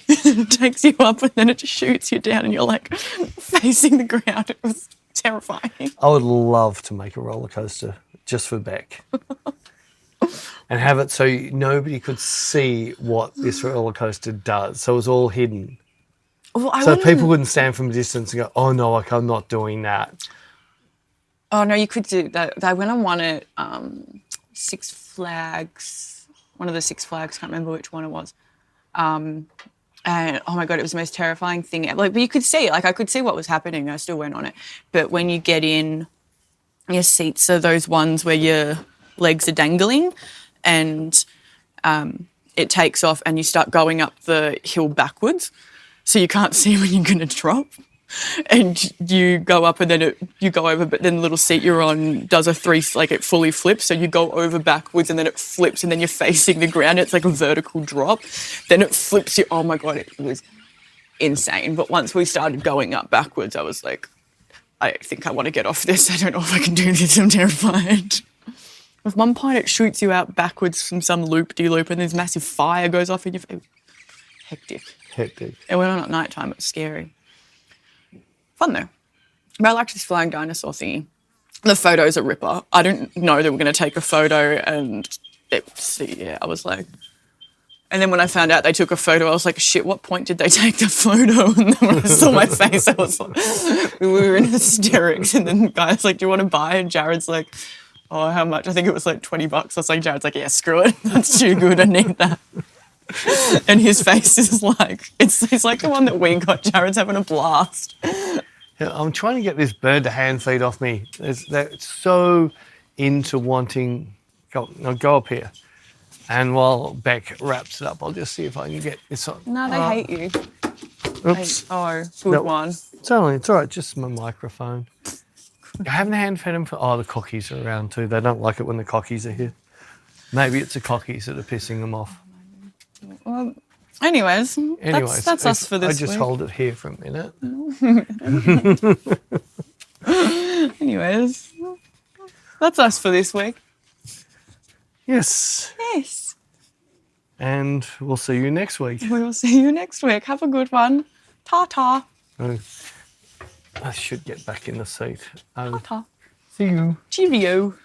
It takes you up, and then it just shoots you down, and you're facing the ground. It was terrifying. I would love to make a roller coaster just for Bec. And have it so nobody could see what this roller coaster does. So it was all hidden. Well, People wouldn't stand from a distance and go, oh no, I'm not doing that. Oh no, you could do that. I went on one at Six Flags, one of the Six Flags, can't remember which one it was. And oh my God, it was the most terrifying thing ever. But you could see, I could see what was happening. I still went on it. But when you get in, your seats are those ones where your legs are dangling, and it takes off and you start going up the hill backwards, so you can't see when you're going to drop. And you go up, and then you go over, but then the little seat you're on does it fully flips, so you go over backwards, and then it flips, and then you're facing the ground. It's like a vertical drop. Then it flips you. Oh my God, it was insane. But once we started going up backwards, I was like, I think I want to get off this. I don't know if I can do this. I'm terrified. At one point, it shoots you out backwards from some loop-de-loop, and this massive fire goes off in your face. Hectic. It went on at night time. It was scary. Fun though. But I liked this flying dinosaur thingy. The photos are ripper. I didn't know they were going to take a photo, and I was like... And then when I found out they took a photo, I was like, shit, what point did they take the photo? And then when I saw my face, I was like... We were in hysterics, and then the guy's like, do you want to buy? And Jared's like... Oh, how much? I think it was like $20. I was like, Jared's like, yeah, screw it. That's too good. I need that. And his face is like, it's like the one that we got. Jared's having a blast. Yeah, I'm trying to get this bird to hand feed off me. They're so into wanting, go up here. And while Bec wraps it up, I'll just see if I can get this on. No, they hate you. Oops. Good one. It's all right, just my microphone. I haven't hand fed them the cockies are around too. They don't like it when the cockies are here. Maybe it's the cockies that are pissing them off. Well, anyways, that's us for this week. I just hold it here for a minute. Anyways, that's us for this week. Yes. And we'll see you next week. We will see you next week. Have a good one. Ta-ta. I should get back in the seat. Ta-ta. See you. Cheerio.